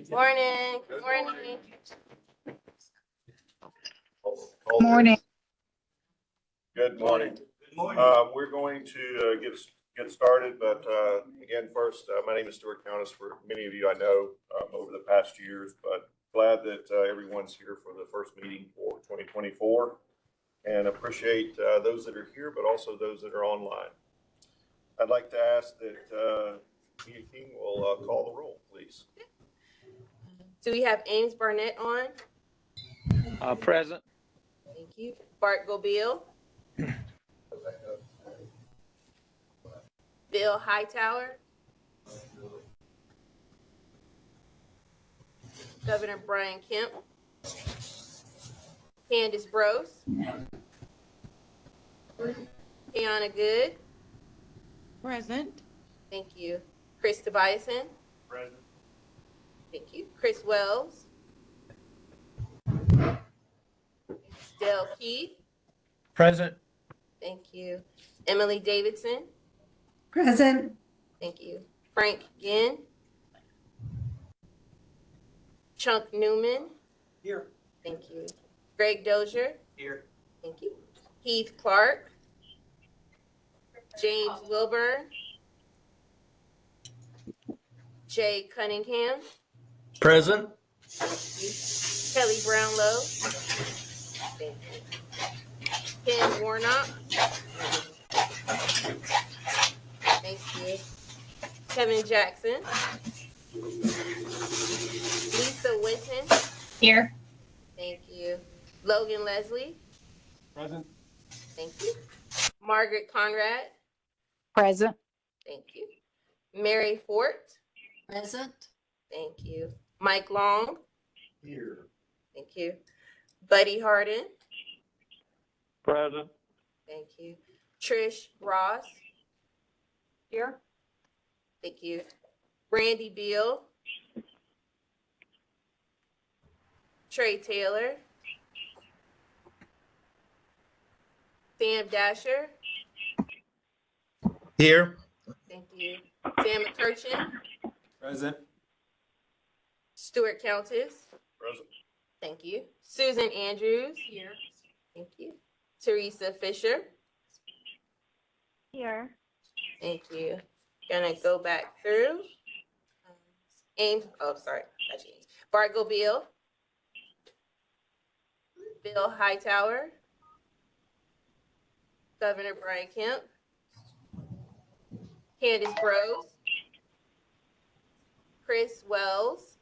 Morning. Morning. Morning. Good morning. We're going to get started, but again, first, my name is Stuart Countess. For many of you I know over the past years, but glad that everyone's here for the first meeting for 2024, and appreciate those that are here, but also those that are online. I'd like to ask that Mia King will call the roll, please. Do we have Ames Barnett on? Present. Thank you. Bart Gobiel. Bill Hightower. Governor Brian Kemp. Candace Brose. Kiana Good. Present. Thank you. Chris Tobiasen. Present. Thank you. Chris Wells. Dale Keith. Present. Thank you. Emily Davidson. Present. Thank you. Frank Ginn. Chunk Newman. Here. Thank you. Greg Dozier. Here. Thank you. Heath Clark. James Wilburn. Jay Cunningham. Present. Kelly Brownlow. Thank you. Ken Warnock. Thank you. Kevin Jackson. Lisa Winton. Here. Thank you. Logan Leslie. Present. Thank you. Margaret Conrad. Present. Thank you. Mary Fort. Present. Thank you. Mike Long. Here. Thank you. Buddy Harden. Present. Thank you. Trish Ross. Here. Thank you. Brandy Beal. Trey Taylor. Sam Dasher. Here. Thank you. Sam McCurchin. Present. Stuart Countess. Present. Thank you. Susan Andrews. Here. Thank you. Teresa Fisher. Here. Thank you. Gonna go back through. Ames, sorry. That's Ames. Bart Gobiel. Bill Hightower. Governor Brian Kemp. Candace Brose. Chris Wells.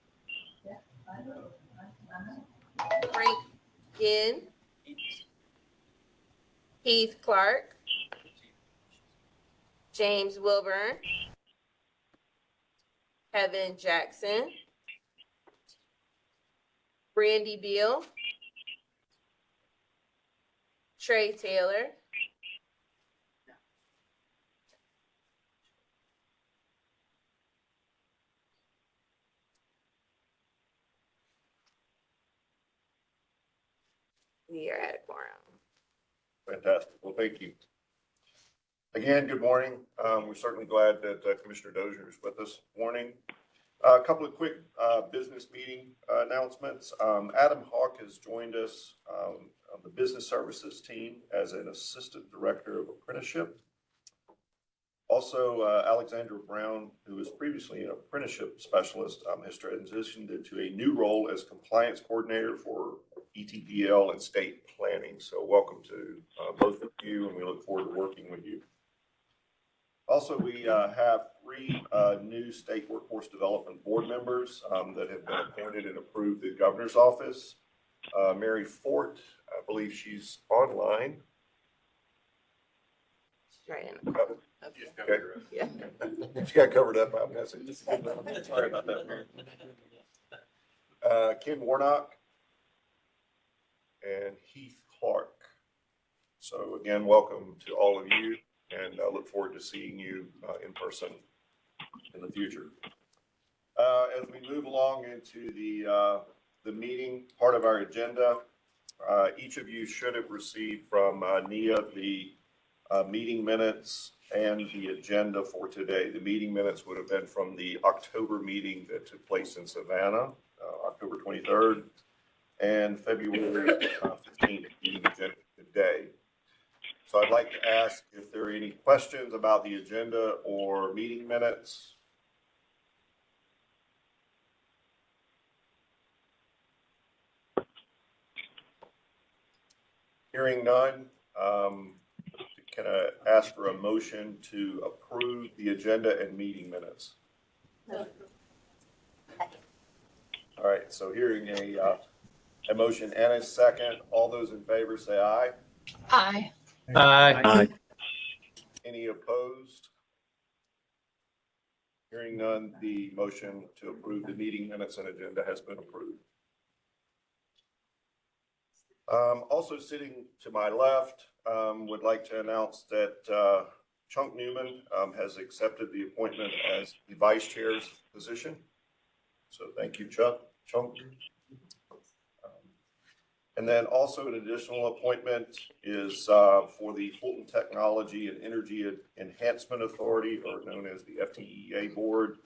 Frank Ginn. Heath Clark. James Wilburn. Kevin Jackson. Brandy Beal. Trey Taylor. We are at quorum. Fantastic. Well, thank you. Again, good morning. We're certainly glad that Commissioner Dozier is with us this morning. A couple of quick business meeting announcements. Adam Hawk has joined us on the business services team as an assistant director of apprenticeship. Also, Alexandra Brown, who was previously an apprenticeship specialist, has transitioned into a new role as compliance coordinator for ETPL and state planning. So welcome to both of you, and we look forward to working with you. Also, we have three new state workforce development board members that have been appointed and approved the governor's office. Mary Fort, I believe she's online. Right in. Okay. Yeah. She got covered up. I'm messing. Sorry about that, Mary. Ken Warnock and Heath Clark. So again, welcome to all of you, and I look forward to seeing you in person in the future. As we move along into the meeting part of our agenda, each of you should have received from Nia the meeting minutes and the agenda for today. The meeting minutes would have been from the October meeting that took place in Savannah, October 23rd, and February 15th meeting agenda today. So I'd like to ask if there are any questions about the agenda or meeting minutes. Hearing none, can I ask for a motion to approve the agenda and meeting minutes? All right, so hearing a motion and a second, all those in favor say aye. Aye. Aye. Any opposed? Hearing none, the motion to approve the meeting minutes and agenda has been approved. Also sitting to my left, would like to announce that Chunk Newman has accepted the appointment as the vice chair's position. So thank you, Chunk. And then also an additional appointment is for the Fulton Technology and Energy Enhancement Authority, or known as the FTEA Board.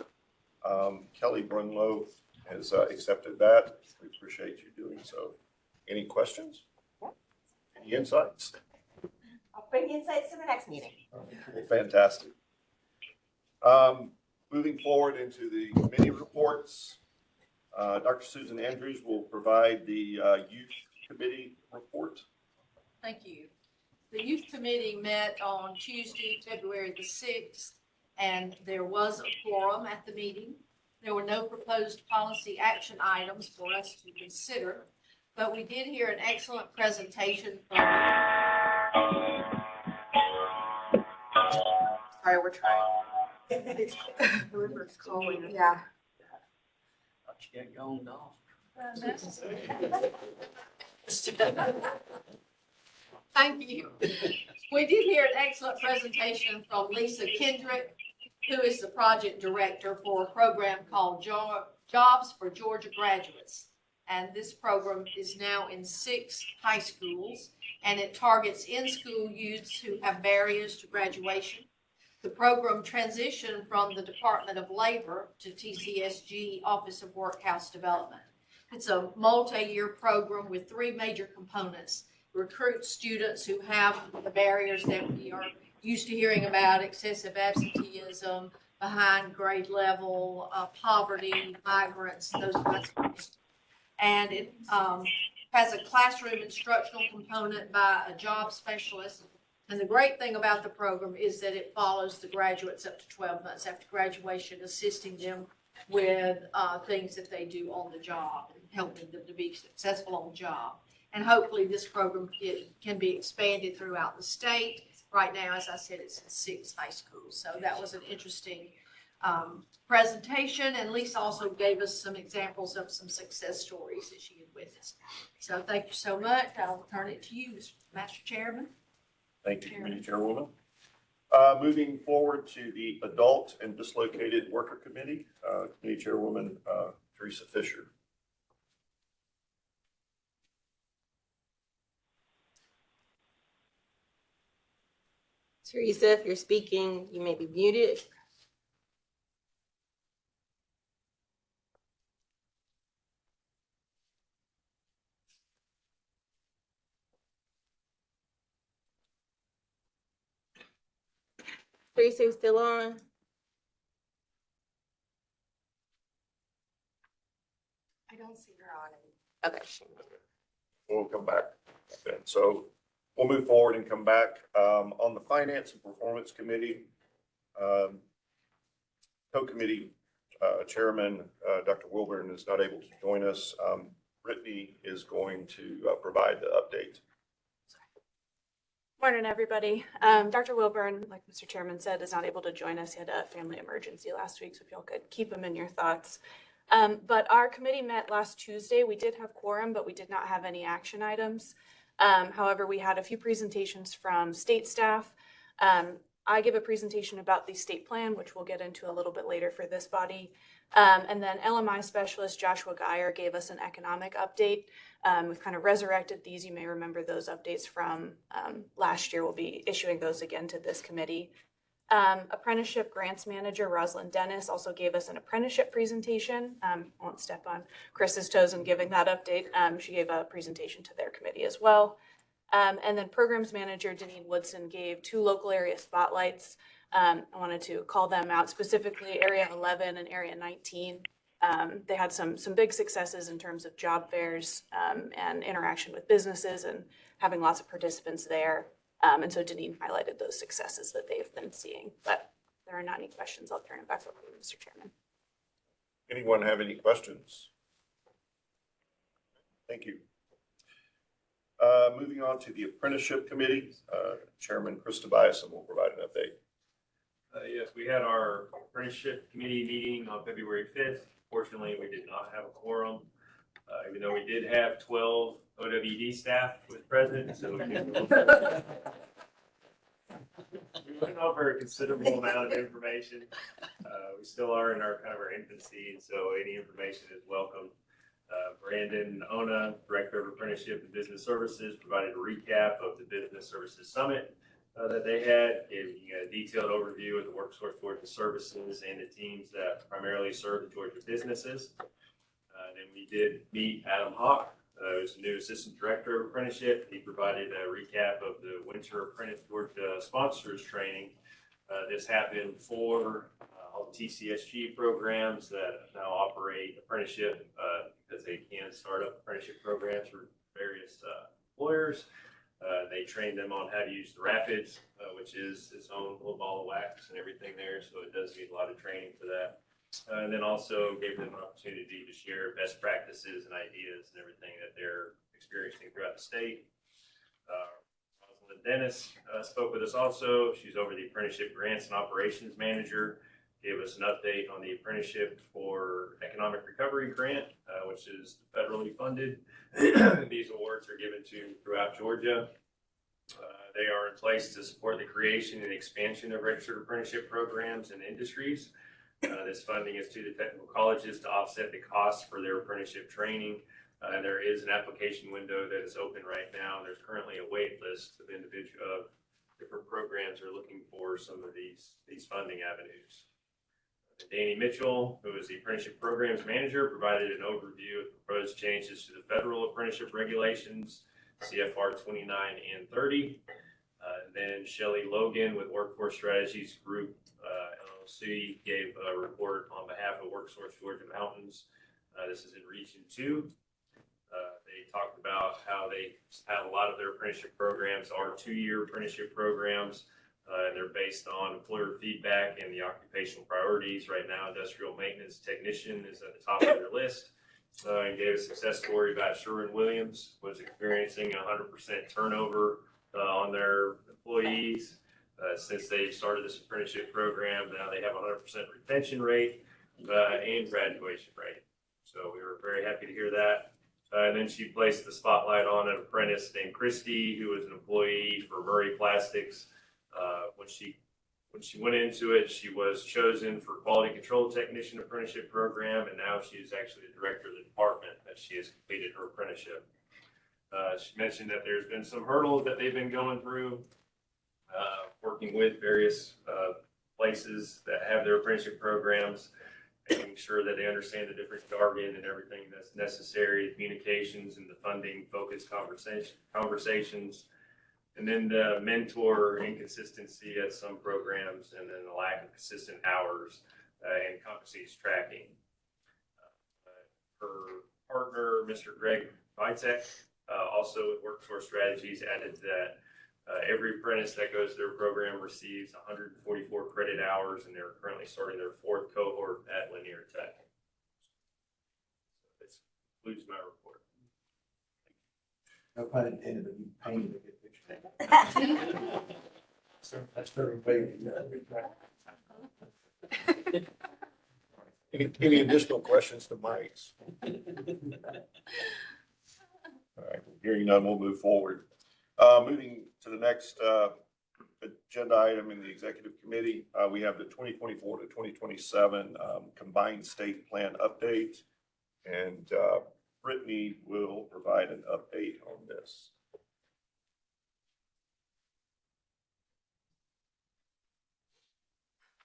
Kelly Brunlow has accepted that. We appreciate you doing so. Any questions? Any insights? I'll bring insights to the next meeting. Fantastic. Moving forward into the committee reports, Dr. Susan Andrews will provide the youth committee report. Thank you. The youth committee met on Tuesday, February the 6th, and there was a quorum at the meeting. There were no proposed policy action items for us to consider, but we did hear an excellent presentation from. Sorry, we're trying. Whoever's calling. Yeah. Get going off. Thank you. We did hear an excellent presentation from Lisa Kendrick, who is the project director for a program called Jobs for Georgia Graduates. And this program is now in 6 high schools, and it targets in-school youths who have barriers to graduation. The program transitioned from the Department of Labor to TCSG Office of Workhouse Development. It's a multi-year program with 3 major components. Recruit students who have the barriers that we are used to hearing about: excessive absenteeism, behind grade level, poverty, migrants, those kinds of things. And it has a classroom instructional component by a job specialist. And the great thing about the program is that it follows the graduates up to 12 months after graduation, assisting them with things that they do on the job and helping them to be successful on the job. And hopefully this program can be expanded throughout the state. Right now, as I said, it's in 6 high schools. So that was an interesting presentation. And Lisa also gave us some examples of some success stories that she had witnessed. So thank you so much. I'll turn it to you, Mr. Master Chairman. Thank you, Committee Chairwoman. Moving forward to the Adult and Dislocated Worker Committee, Committee Chairwoman Teresa Fisher. Teresa, if you're speaking, you may be muted. Teresa, you still on? I don't see her on. Okay. We'll come back then. So we'll move forward and come back. On the Finance and Performance Committee, co-committee chairman, Dr. Wilburn, is not able to join us. Brittany is going to provide the update. Morning, everybody. Dr. Wilburn, like Mr. Chairman said, is not able to join us. He had a family emergency last week, so if y'all could keep him in your thoughts. But our committee met last Tuesday. We did have quorum, but we did not have any action items. However, we had a few presentations from state staff. I gave a presentation about the state plan, which we'll get into a little bit later for this body. And then LMI specialist Joshua Geyer gave us an economic update. We've kind of resurrected these. You may remember those updates from last year. We'll be issuing those again to this committee. Apprenticeship Grants Manager Rosalind Dennis also gave us an apprenticeship presentation. I won't step on Chris's toes in giving that update. She gave a presentation to their committee as well. And then Programs Manager Deneen Woodson gave 2 local area spotlights. I wanted to call them out, specifically Area 11 and Area 19. They had some big successes in terms of job fairs and interaction with businesses and having lots of participants there. And so Deneen highlighted those successes that they've been seeing. But if there are not any questions, I'll turn it back over to Mr. Chairman. Anyone have any questions? Thank you. Moving on to the Apprenticeship Committee, Chairman Chris Tobias will provide an update. Yes, we had our apprenticeship committee meeting on February 5th. Fortunately, we did not have a quorum, even though we did have 12 OWD staff with present. So we went over a considerable amount of information. We still are in our infancy, so any information is welcome. Brandon Ona, Director of Apprenticeship and Business Services, provided a recap of the Business Services Summit that they had, giving a detailed overview of the WorkSource Georgia services and the teams that primarily serve the Georgia businesses. Then we did meet Adam Hawk, who's the new Assistant Director of Apprenticeship. He provided a recap of the Winter Apprentice Georgia Sponsors Training. This happened for all the TCSG programs that now operate apprenticeship because they can start up apprenticeship programs for various employers. They trained them on how to use the Rapids, which is its own little ball of wax and everything there. So it does need a lot of training for that. And then also gave them an opportunity to share best practices and ideas and everything that they're experiencing throughout the state. Rosalind Dennis spoke with us also. She's over the Apprenticeship Grants and Operations Manager. Gave us an update on the Apprenticeship for Economic Recovery Grant, which is federally funded. These awards are given to throughout Georgia. They are in place to support the creation and expansion of registered apprenticeship programs and industries. This funding is to the technical colleges to offset the costs for their apprenticeship training. There is an application window that is open right now. There's currently a wait list of different programs are looking for some of these funding avenues. Danny Mitchell, who is the Apprenticeship Programs Manager, provided an overview of proposed changes to the federal apprenticeship regulations, CFR 29 and 30. Then Shelley Logan with Workforce Strategies Group, LLC, gave a report on behalf of WorkSource Georgia Mountains. This is in Region 2. They talked about how they have a lot of their apprenticeship programs are 2-year apprenticeship programs. They're based on employer feedback and the occupational priorities. Right now, industrial maintenance technician is at the top of their list. And gave a success story about Sherwin-Williams was experiencing 100% turnover on their employees. Since they started this apprenticeship program, now they have a 100% retention rate and graduation rate. So we were very happy to hear that. And then she placed the spotlight on an apprentice named Christy, who was an employee for Murray Plastics. When she went into it, she was chosen for Quality Control Technician Apprenticeship Program, and now she is actually the director of the department that she has completed her apprenticeship. She mentioned that there's been some hurdles that they've been going through, working with various places that have their apprenticeship programs, making sure that they understand the different jargon and everything that's necessary, the communications and the funding focused conversations. And then the mentor inconsistency at some programs, and then the lack of consistent hours and competencies tracking. Her partner, Mr. Greg Vitek, also with WorkSource Strategies, added that every apprentice that goes through their program receives 144 credit hours, and they're currently starting their 4th cohort at Lanier Tech. So this concludes my report. No pun intended, but you painted a good picture. That's very big. Any additional questions to Mike's? All right, hearing none, we'll move forward. Moving to the next agenda item in the executive committee, we have the 2024 to 2027 combined state plan update. And Brittany will provide an update on this.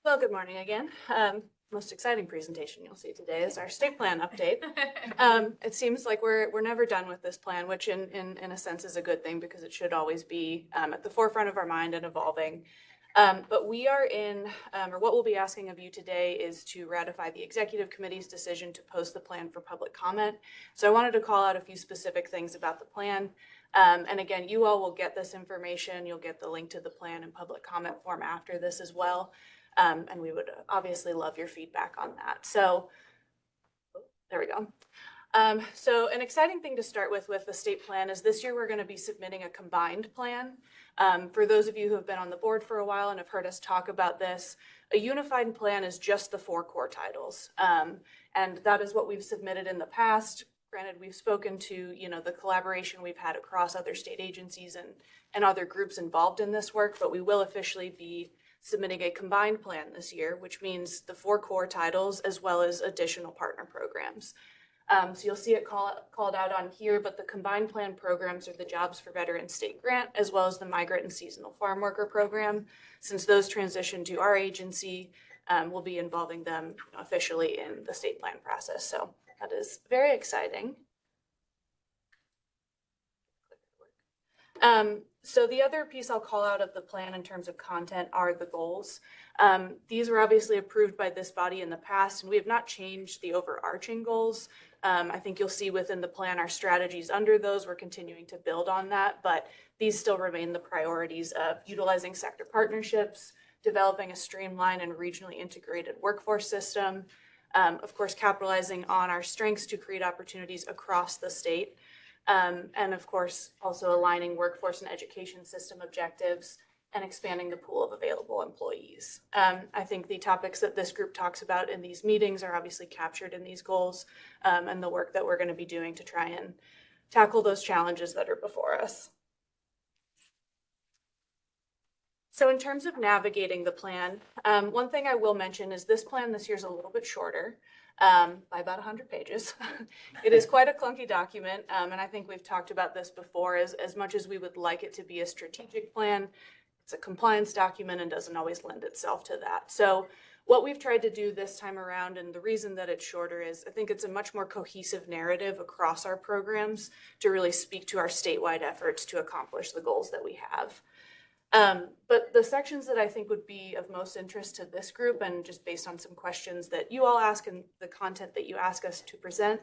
Well, good morning again. Most exciting presentation you'll see today is our state plan update. It seems like we're never done with this plan, which in a sense is a good thing because it should always be at the forefront of our mind and evolving. But we are or what we'll be asking of you today is to ratify the executive committee's decision to post the plan for public comment. So I wanted to call out a few specific things about the plan. And again, you all will get this information. You'll get the link to the plan in public comment form after this as well. And we would obviously love your feedback on that. So there we go. So an exciting thing to start with the state plan is this year we're going to be submitting a combined plan. For those of you who have been on the board for a while and have heard us talk about this, a unified plan is just the 4 core titles. And that is what we've submitted in the past. Granted, we've spoken to, the collaboration we've had across other state agencies and other groups involved in this work, but we will officially be submitting a combined plan this year, which means the 4 core titles as well as additional partner programs. So you'll see it called out on here, but the combined plan programs are the Jobs for Veterans State Grant, as well as the Migrant and Seasonal Farm Worker Program. Since those transition to our agency, we'll be involving them officially in the state plan process. So that is very exciting. So the other piece I'll call out of the plan in terms of content are the goals. These were obviously approved by this body in the past, and we have not changed the overarching goals. I think you'll see within the plan our strategies under those. We're continuing to build on that, but these still remain the priorities of utilizing sector partnerships, developing a streamlined and regionally integrated workforce system, of course, capitalizing on our strengths to create opportunities across the state, and of course, also aligning workforce and education system objectives and expanding the pool of available employees. I think the topics that this group talks about in these meetings are obviously captured in these goals, and the work that we're going to be doing to try and tackle those challenges that are before us. So in terms of navigating the plan, one thing I will mention is this plan this year is a little bit shorter, by about 100 pages. It is quite a clunky document, and I think we've talked about this before. As much as we would like it to be a strategic plan, it's a compliance document and doesn't always lend itself to that. So what we've tried to do this time around, and the reason that it's shorter, is I think it's a much more cohesive narrative across our programs to really speak to our statewide efforts to accomplish the goals that we have. But the sections that I think would be of most interest to this group, and just based on some questions that you all ask and the content that you ask us to present,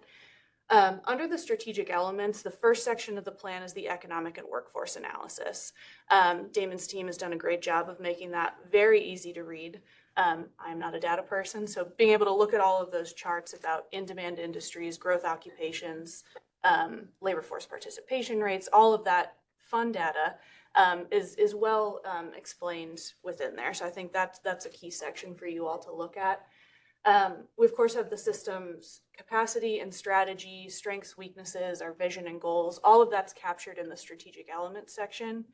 under the strategic elements, the first section of the plan is the economic and workforce analysis. Damon's team has done a great job of making that very easy to read. I'm not a data person, so being able to look at all of those charts about in-demand industries, growth occupations, labor force participation rates, all of that fun data is well explained within there. So I think that's a key section for you all to look at. We of course have the system's capacity and strategy, strengths, weaknesses, our vision and goals. All of that's captured in the strategic elements section.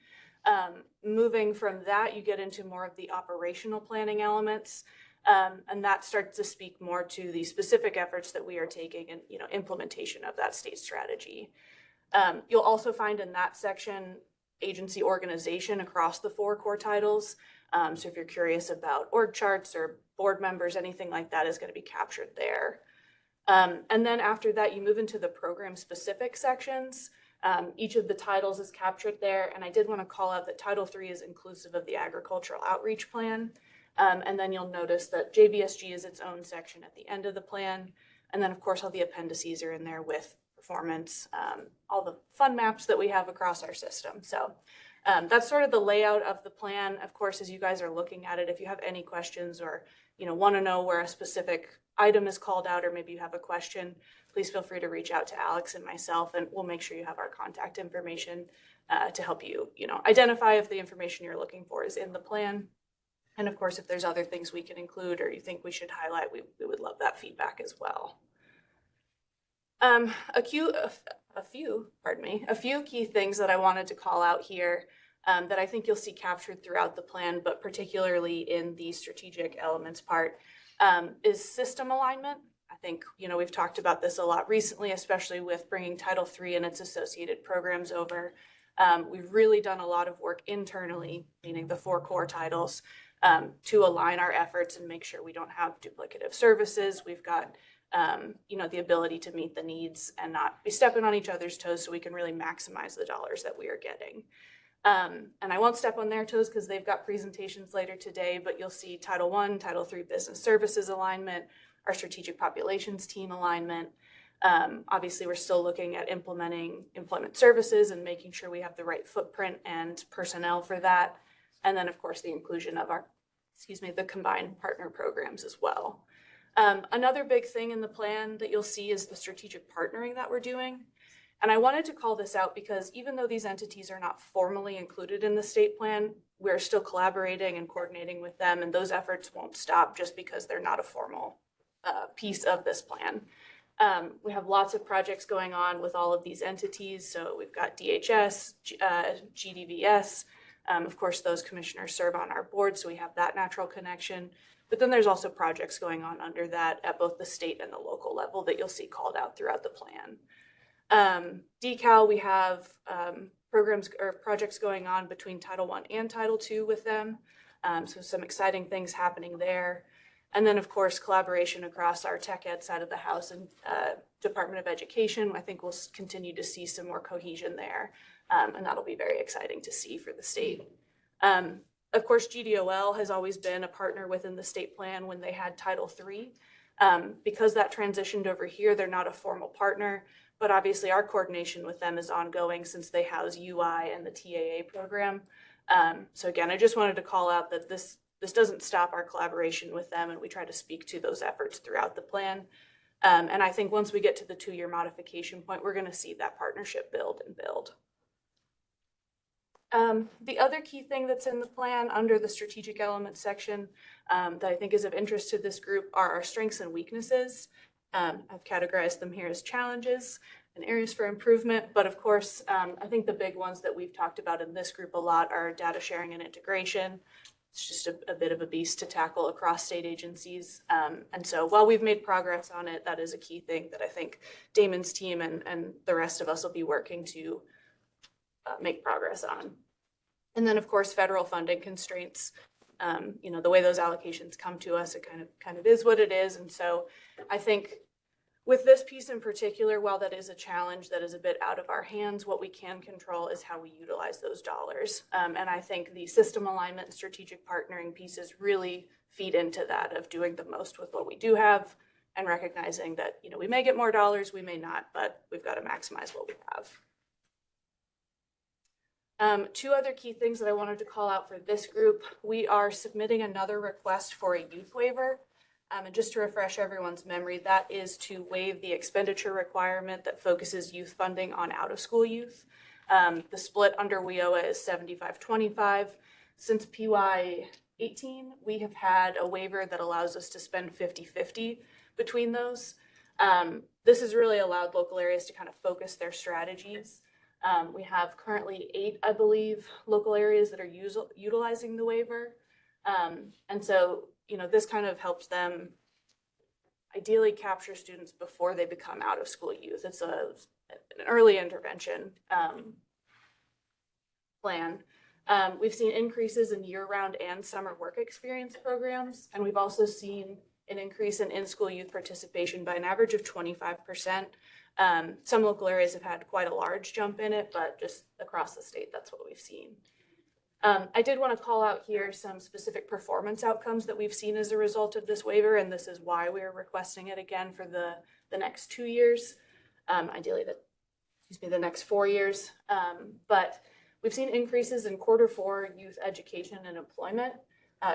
Moving from that, you get into more of the operational planning elements, and that starts to speak more to the specific efforts that we are taking and implementation of that state strategy. You'll also find in that section agency organization across the 4 core titles. So if you're curious about org charts or board members, anything like that is going to be captured there. And then after that, you move into the program specific sections. Each of the titles is captured there. And I did want to call out that Title III is inclusive of the Agricultural Outreach Plan. And then you'll notice that JVSG is its own section at the end of the plan. And then of course, all the appendices are in there with performance, all the fun maps that we have across our system. So that's sort of the layout of the plan. Of course, as you guys are looking at it, if you have any questions or want to know where a specific item is called out, or maybe you have a question, please feel free to reach out to Alex and myself, and we'll make sure you have our contact information to help you, identify if the information you're looking for is in the plan. And of course, if there's other things we can include or you think we should highlight, we would love that feedback as well. A few key things that I wanted to call out here that I think you'll see captured throughout the plan, but particularly in the strategic elements part, is system alignment. I think, we've talked about this a lot recently, especially with bringing Title III and its associated programs over. We've really done a lot of work internally, meaning the 4 core titles, to align our efforts and make sure we don't have duplicative services. We've got, the ability to meet the needs and not be stepping on each other's toes so we can really maximize the dollars that we are getting. And I won't step on their toes because they've got presentations later today, but you'll see Title I, Title III business services alignment, our strategic populations team alignment. Obviously, we're still looking at implementing employment services and making sure we have the right footprint and personnel for that. And then, of course, the inclusion of the combined partner programs as well. Another big thing in the plan that you'll see is the strategic partnering that we're doing. And I wanted to call this out because even though these entities are not formally included in the state plan, we're still collaborating and coordinating with them, and those efforts won't stop just because they're not a formal piece of this plan. We have lots of projects going on with all of these entities. So we've got DHS, GDVS. Of course, those commissioners serve on our board, so we have that natural connection. But then there's also projects going on under that at both the state and the local level that you'll see called out throughout the plan. DECAL, we have programs or projects going on between Title I and Title II with them. So some exciting things happening there. And then, of course, collaboration across our tech ed side of the house and Department of Education. I think we'll continue to see some more cohesion there. And that'll be very exciting to see for the state. Of course, GDOL has always been a partner within the state plan when they had Title III. Because that transitioned over here, they're not a formal partner. But obviously, our coordination with them is ongoing since they house UI and the TAA program. So again, I just wanted to call out that this doesn't stop our collaboration with them, and we try to speak to those efforts throughout the plan. And I think once we get to the 2-year modification point, we're going to see that partnership build and build. The other key thing that's in the plan under the strategic elements section that I think is of interest to this group are our strengths and weaknesses. I've categorized them here as challenges and areas for improvement, but of course, I think the big ones that we've talked about in this group a lot are data sharing and integration. It's just a bit of a beast to tackle across state agencies. And so while we've made progress on it, that is a key thing that I think Damon's team and the rest of us will be working to make progress on. And then, of course, federal funding constraints. The way those allocations come to us, it kind of is what it is. And so I think with this piece in particular, while that is a challenge that is a bit out of our hands, what we can control is how we utilize those dollars. And I think the system alignment and strategic partnering pieces really feed into that of doing the most with what we do have and recognizing that, we may get more dollars, we may not, but we've got to maximize what we have. 2 other key things that I wanted to call out for this group. We are submitting another request for a youth waiver. And just to refresh everyone's memory, that is to waive the expenditure requirement that focuses youth funding on out-of-school youth. The split under WIOA is 75-25. Since PY18, we have had a waiver that allows us to spend 50-50 between those. This has really allowed local areas to kind of focus their strategies. We have currently 8, I believe, local areas that are utilizing the waiver. And so, this kind of helps them ideally capture students before they become out of school youth. It's an early intervention plan. We've seen increases in year-round and summer work experience programs, and we've also seen an increase in in-school youth participation by an average of 25%. Some local areas have had quite a large jump in it, but just across the state, that's what we've seen. I did want to call out here some specific performance outcomes that we've seen as a result of this waiver, and this is why we're requesting it again for the next 2 years, ideally the next 4 years. But we've seen increases in Q4 youth education and employment,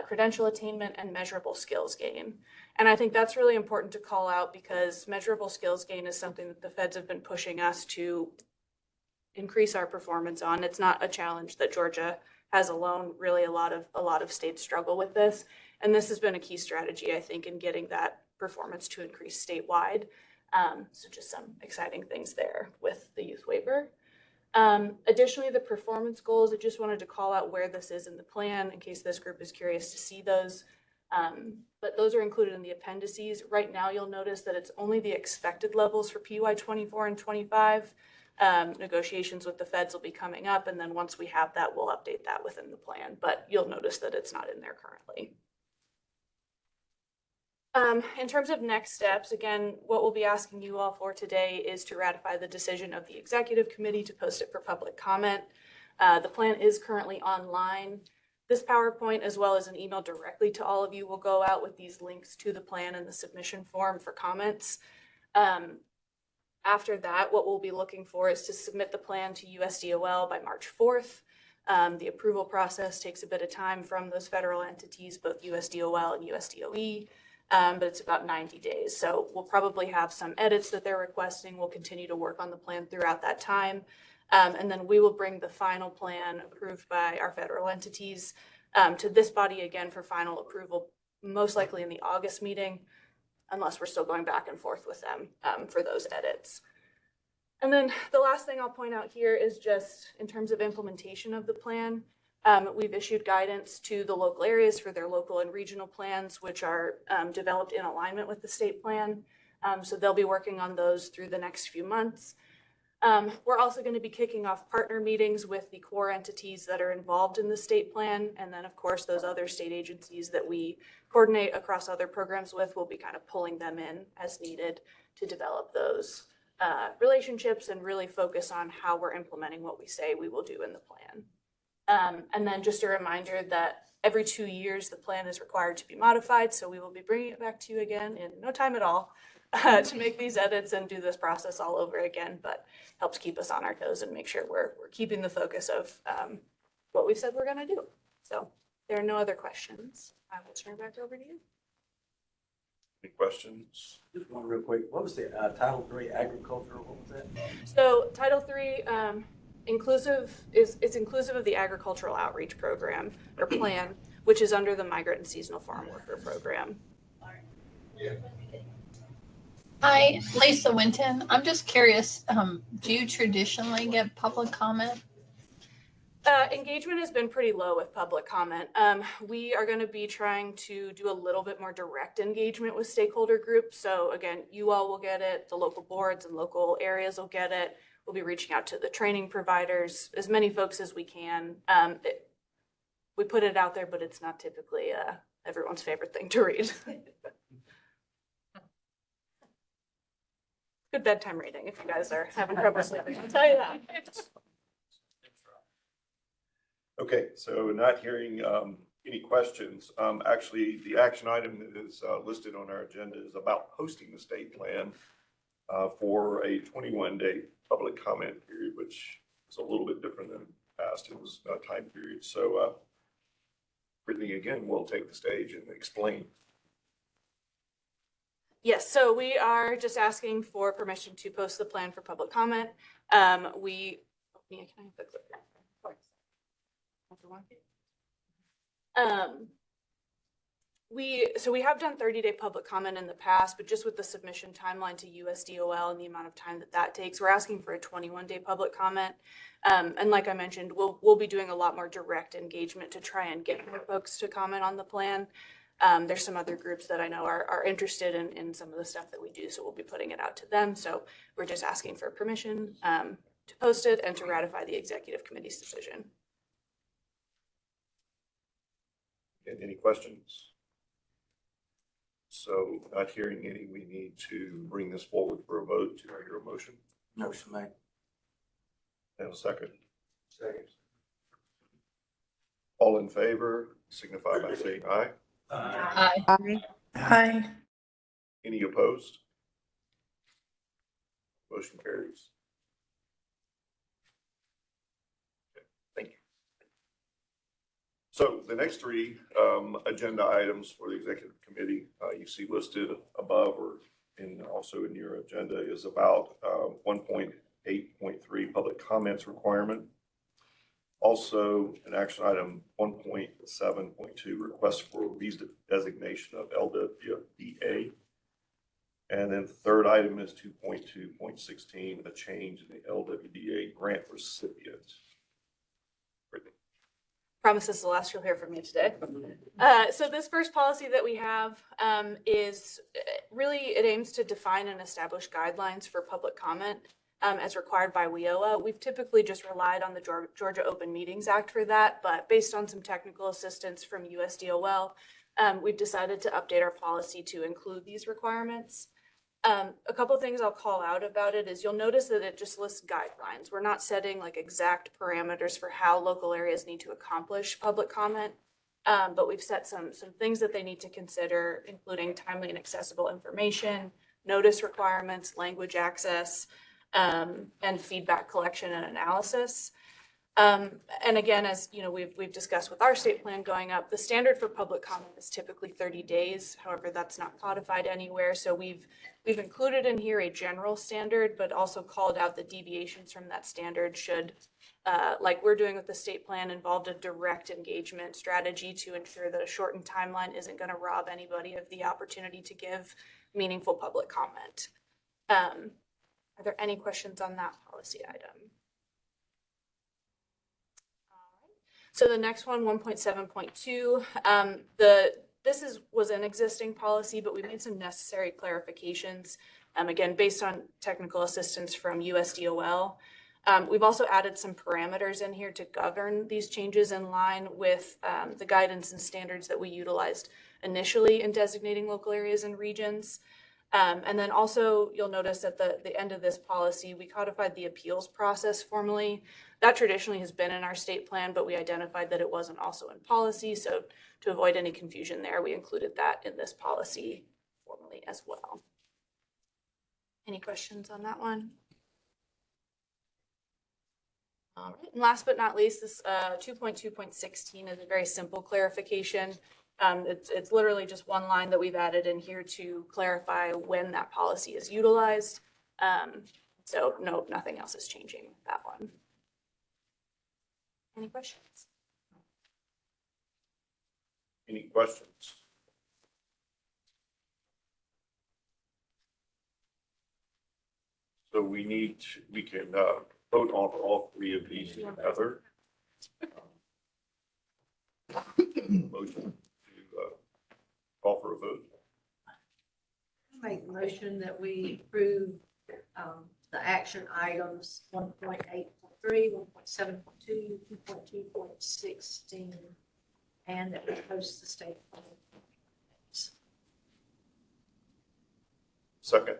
credential attainment, and measurable skills gain. And I think that's really important to call out because measurable skills gain is something that the feds have been pushing us to increase our performance on. It's not a challenge that Georgia has alone. Really, a lot of states struggle with this. And this has been a key strategy, I think, in getting that performance to increase statewide. So just some exciting things there with the youth waiver. Additionally, the performance goals, I just wanted to call out where this is in the plan in case this group is curious to see those. But those are included in the appendices. Right now, you'll notice that it's only the expected levels for PY 24 and 25. Negotiations with the feds will be coming up, and then once we have that, we'll update that within the plan. But you'll notice that it's not in there currently. In terms of next steps, again, what we'll be asking you all for today is to ratify the decision of the executive committee to post it for public comment. The plan is currently online. This PowerPoint, as well as an email directly to all of you, will go out with these links to the plan and the submission form for comments. After that, what we'll be looking for is to submit the plan to USDOL by March 4th. The approval process takes a bit of time from those federal entities, both USDOL and USDOE. But it's about 90 days. So we'll probably have some edits that they're requesting. We'll continue to work on the plan throughout that time. And then we will bring the final plan approved by our federal entities to this body again for final approval, most likely in the August meeting, unless we're still going back and forth with them for those edits. And then the last thing I'll point out here is just in terms of implementation of the plan. We've issued guidance to the local areas for their local and regional plans, which are developed in alignment with the state plan. So they'll be working on those through the next few months. We're also going to be kicking off partner meetings with the core entities that are involved in the state plan. And then, of course, those other state agencies that we coordinate across other programs with, we'll be kind of pulling them in as needed to develop those relationships and really focus on how we're implementing what we say we will do in the plan. And then just a reminder that every 2 years, the plan is required to be modified. So we will be bringing it back to you again in no time at all to make these edits and do this process all over again, but helps keep us on our toes and make sure we're keeping the focus of what we said we're going to do. So there are no other questions. I will turn it back over to you. Any questions? Just one real quick. What was the Title III agriculture? What was that? So Title III it's inclusive of the agricultural outreach program or plan, which is under the migrant and seasonal farm worker program. Hi, Lisa Winton. I'm just curious, do you traditionally get public comment? Engagement has been pretty low with public comment. We are going to be trying to do a little bit more direct engagement with stakeholder groups. So again, you all will get it, the local boards and local areas will get it. We'll be reaching out to the training providers, as many folks as we can. We put it out there, but it's not typically everyone's favorite thing to read. Good bedtime reading if you guys are having trouble sleeping, I'll tell you that. Okay, so not hearing any questions. Actually, the action item that is listed on our agenda is about posting the state plan for a 21-day public comment period, which is a little bit different than past. It was a time period. So Brittany, again, will take the stage and explain. Yes, so we are just asking for permission to post the plan for public comment. Can I have the clicker? We have done 30-day public comment in the past, but just with the submission timeline to USDOL and the amount of time that takes, we're asking for a 21-day public comment. And like I mentioned, we'll be doing a lot more direct engagement to try and get more folks to comment on the plan. There's some other groups that I know are interested in some of the stuff that we do, so we'll be putting it out to them. So we're just asking for permission to post it and to ratify the executive committee's decision. Any questions? So not hearing any, we need to bring this forward for a vote. Do I hear a motion? Motion made. And a second. Second. All in favor, signify by saying aye. Aye. Aye. Any opposed? Motion carries. Okay, thank you. So the next three agenda items for the executive committee you see listed above or also in your agenda is about 1.8.3 public comments requirement. Also, an action item 1.7.2 request for visa designation of LWDA. And then the third item is 2.2.16, a change in the LWDA grant recipient. Brittany. Promise this is the last you'll hear from me today. So this first policy that we have is really, it aims to define and establish guidelines for public comment as required by WIOA. We've typically just relied on the Georgia Open Meetings Act for that, but based on some technical assistance from USDOL, we've decided to update our policy to include these requirements. A couple things I'll call out about it is you'll notice that it just lists guidelines. We're not setting like exact parameters for how local areas need to accomplish public comment, but we've set some things that they need to consider, including timely and accessible information, notice requirements, language access, and feedback collection and analysis. And again, as you know, we've discussed with our state plan going up, the standard for public comment is typically 30 days. However, that's not codified anywhere. So we've included in here a general standard, but also called out the deviations from that standard should, like we're doing with the state plan, involved a direct engagement strategy to ensure that a shortened timeline isn't going to rob anybody of the opportunity to give meaningful public comment. Are there any questions on that policy item? So the next one, 1.7.2, this was an existing policy, but we made some necessary clarifications, again, based on technical assistance from USDOL. We've also added some parameters in here to govern these changes in line with the guidance and standards that we utilized initially in designating local areas and regions. And then also you'll notice at the end of this policy, we codified the appeals process formally. That traditionally has been in our state plan, but we identified that it wasn't also in policy. So to avoid any confusion there, we included that in this policy formally as well. Any questions on that one? All right, and last but not least, this 2.2.16 is a very simple clarification. It's literally just one line that we've added in here to clarify when that policy is utilized. So no, nothing else is changing with that one. Any questions? Any questions? So we can vote on all three of these together. Motion to call for a vote. Make the motion that we approve the action items 1.8.3, 1.7.2, 2.2.16, and that we post the state. Second.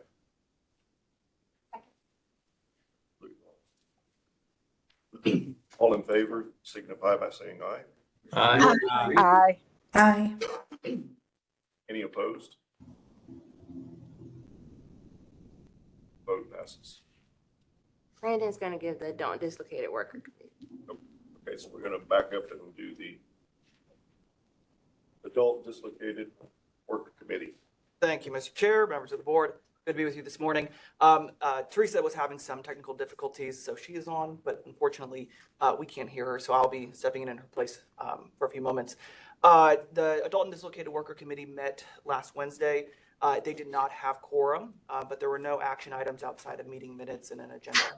All in favor, signify by saying aye. Aye. Aye. Any opposed? Vote passes. Brandon's gonna give the don't dislocate at work. Okay, so we're gonna back up and do the Adult Dislocated Work Committee. Thank you, Mr. Chair, members of the board. Good to be with you this morning. Teresa was having some technical difficulties, so she is on, but unfortunately, we can't hear her, so I'll be stepping in her place for a few moments. The Adult and Dislocated Worker Committee met last Wednesday. They did not have quorum, but there were no action items outside of meeting minutes and an agenda,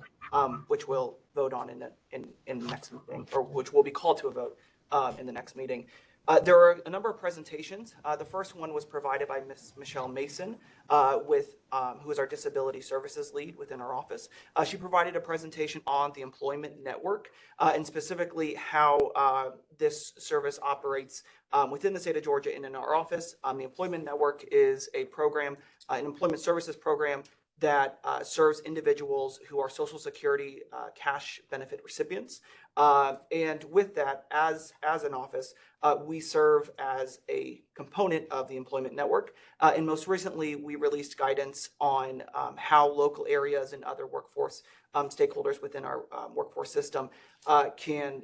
which we'll vote on in the next meeting, or which will be called to a vote in the next meeting. There were a number of presentations. The first one was provided by Ms. Michelle Mason, who is our disability services lead within our office. She provided a presentation on the employment network and specifically how this service operates within the state of Georgia and in our office. The employment network is a program, an employment services program that serves individuals who are Social Security cash benefit recipients. And with that, as an office, we serve as a component of the employment network. And most recently, we released guidance on how local areas and other workforce stakeholders within our workforce system can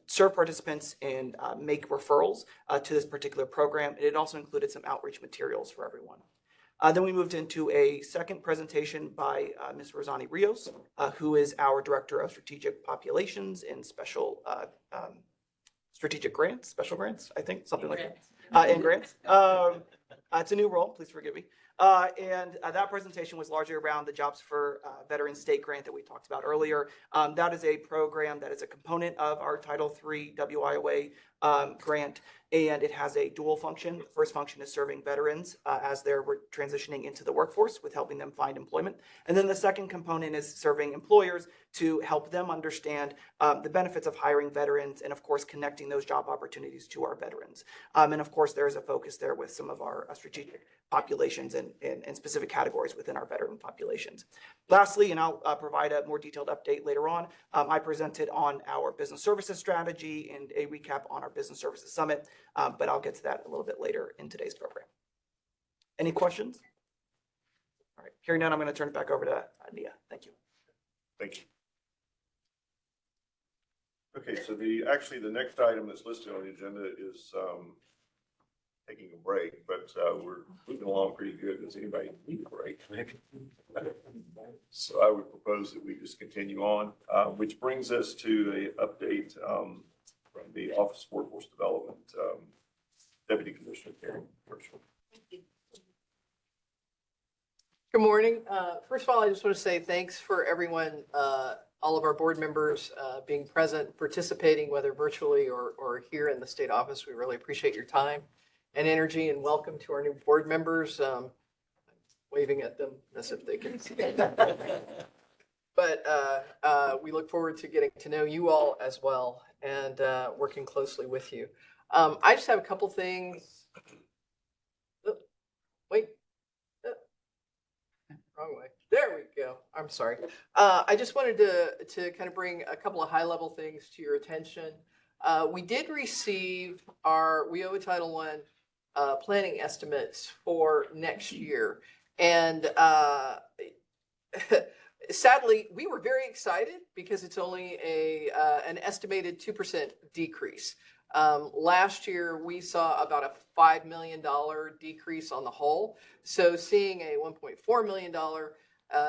serve participants and make referrals to this particular program. And it also included some outreach materials for everyone. Then we moved into a second presentation by Ms. Rosani Rios, who is our Director of Strategic Populations and Special Strategic Grants, Special Grants, I think, something like that, and grants. It's a new role, please forgive me. And that presentation was largely around the Jobs for Veterans State Grant that we talked about earlier. That is a program that is a component of our Title III WIOA grant, and it has a dual function. The first function is serving veterans as they're transitioning into the workforce with helping them find employment. And then the second component is serving employers to help them understand the benefits of hiring veterans and, of course, connecting those job opportunities to our veterans. And, of course, there is a focus there with some of our strategic populations and specific categories within our veteran populations. Lastly, and I'll provide a more detailed update later on, I presented on our business services strategy and a recap on our business services summit, but I'll get to that a little bit later in today's program. Any questions? All right, hearing none, I'm going to turn it back over to Nia. Thank you. Thank you. Okay, so actually the next item that's listed on the agenda is taking a break, but we're moving along pretty good. Does anybody need a break? So I would propose that we just continue on, which brings us to an update from the Office of Workforce Development, Deputy Commissioner Karen Herschel. Good morning. First of all, I just want to say thanks for everyone, all of our board members being present, participating, whether virtually or here in the state office. We really appreciate your time and energy, and welcome to our new board members. Waving at them as if they can see it. But we look forward to getting to know you all as well and working closely with you. I just have a couple things. Oh, wait. Wrong way. There we go. I'm sorry. I just wanted to kind of bring a couple of high-level things to your attention. We did receive our WIOA Title I planning estimates for next year. And sadly, we were very excited because it's only an estimated 2% decrease. Last year, we saw about a $5 million decrease on the whole. So seeing a $1.4 million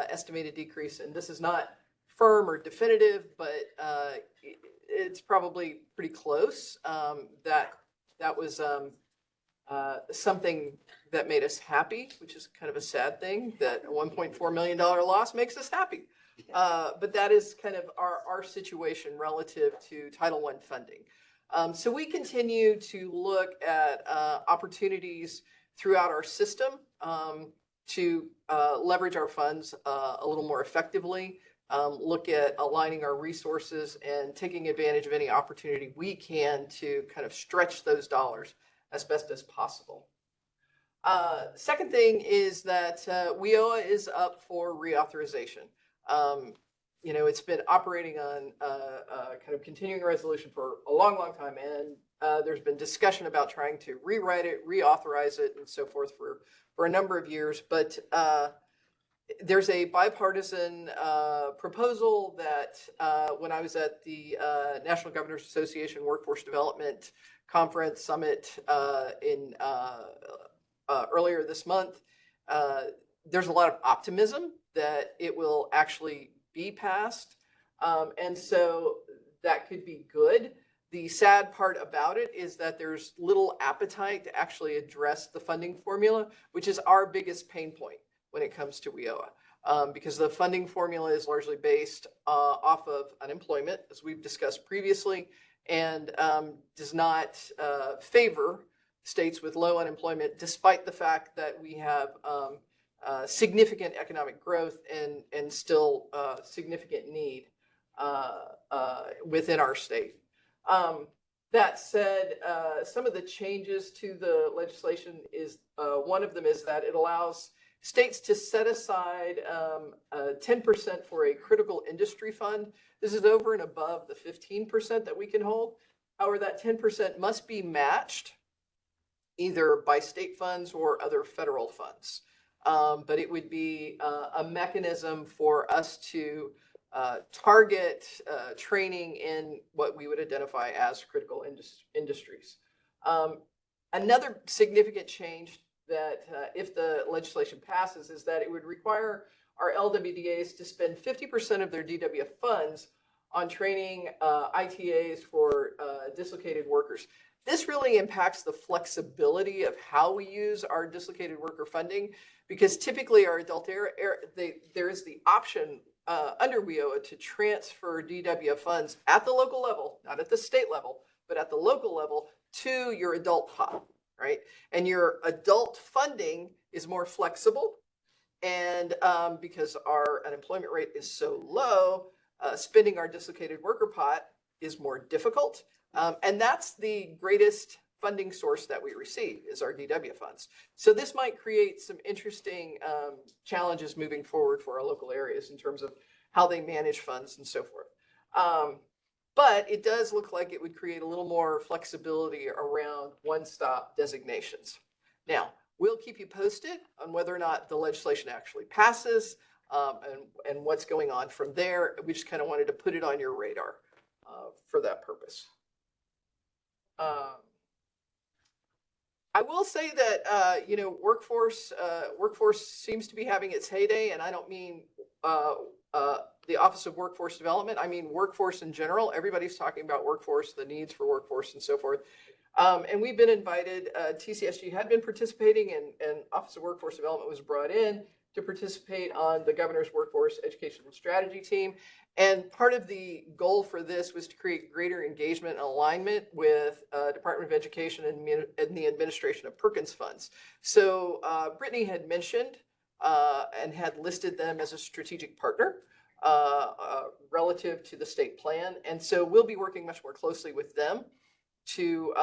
estimated decrease, and this is not firm or definitive, but it's probably pretty close. That was something that made us happy, which is kind of a sad thing, that a $1.4 million loss makes us happy. But that is kind of our situation relative to Title I funding. So we continue to look at opportunities throughout our system to leverage our funds a little more effectively, look at aligning our resources and taking advantage of any opportunity we can to kind of stretch those dollars as best as possible. Second thing is that WIOA is up for reauthorization. You know, it's been operating on kind of continuing resolution for a long, long time, and there's been discussion about trying to rewrite it, reauthorize it, and so forth for a number of years. But there's a bipartisan proposal that when I was at the National Governors Association Workforce Development Conference Summit in earlier this month, there's a lot of optimism that it will actually be passed. And so that could be good. The sad part about it is that there's little appetite to actually address the funding formula, which is our biggest pain point when it comes to WIOA, because the funding formula is largely based off of unemployment, as we've discussed previously, and does not favor states with low unemployment, despite the fact that we have significant economic growth and still significant need within our state. That said, some of the changes to the legislation is, one of them is that it allows states to set aside 10% for a critical industry fund. This is over and above the 15% that we can hold. However, that 10% must be matched either by state funds or other federal funds. But it would be a mechanism for us to target training in what we would identify as critical industries. Another significant change that if the legislation passes is that it would require our LWDAs to spend 50% of their DWF funds on training ITAs for dislocated workers. This really impacts the flexibility of how we use our dislocated worker funding, because typically our adult there is the option under WIOA to transfer DWF funds at the local level, not at the state level, but at the local level to your adult pot, right? And your adult funding is more flexible. And because our unemployment rate is so low, spending our dislocated worker pot is more difficult. And that's the greatest funding source that we receive is our DW funds. So this might create some interesting challenges moving forward for our local areas in terms of how they manage funds and so forth. But it does look like it would create a little more flexibility around one-stop designations. Now, we'll keep you posted on whether or not the legislation actually passes and what's going on from there. We just kind of wanted to put it on your radar for that purpose. I will say that, you know, workforce seems to be having its heyday, and I don't mean the Office of Workforce Development. I mean workforce in general. Everybody's talking about workforce, the needs for workforce, and so forth. And we've been invited. TCSG had been participating, and Office of Workforce Development was brought in to participate on the Governor's Workforce Education and Strategy team. And part of the goal for this was to create greater engagement and alignment with Department of Education and the administration of Perkins funds. So Brittany had mentioned and had listed them as a strategic partner relative to the state plan. And so we'll be working much more closely with them to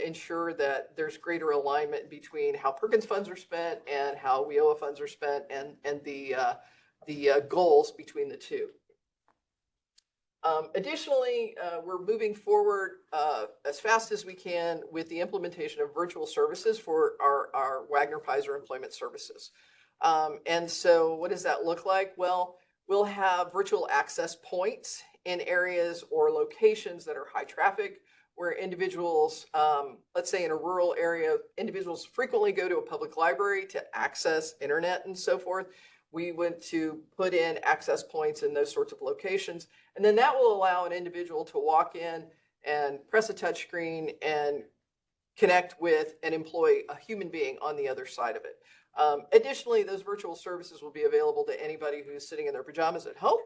ensure that there's greater alignment between how Perkins funds are spent and how WIOA funds are spent, and the goals between the two. Additionally, we're moving forward as fast as we can with the implementation of virtual services for our Wagner Pizer employment services. And so what does that look like? Well, we'll have virtual access points in areas or locations that are high traffic, where individuals, let's say in a rural area, individuals frequently go to a public library to access internet and so forth. We want to put in access points in those sorts of locations. And then that will allow an individual to walk in and press a touch screen and connect with an employee, a human being on the other side of it. Additionally, those virtual services will be available to anybody who's sitting in their pajamas at home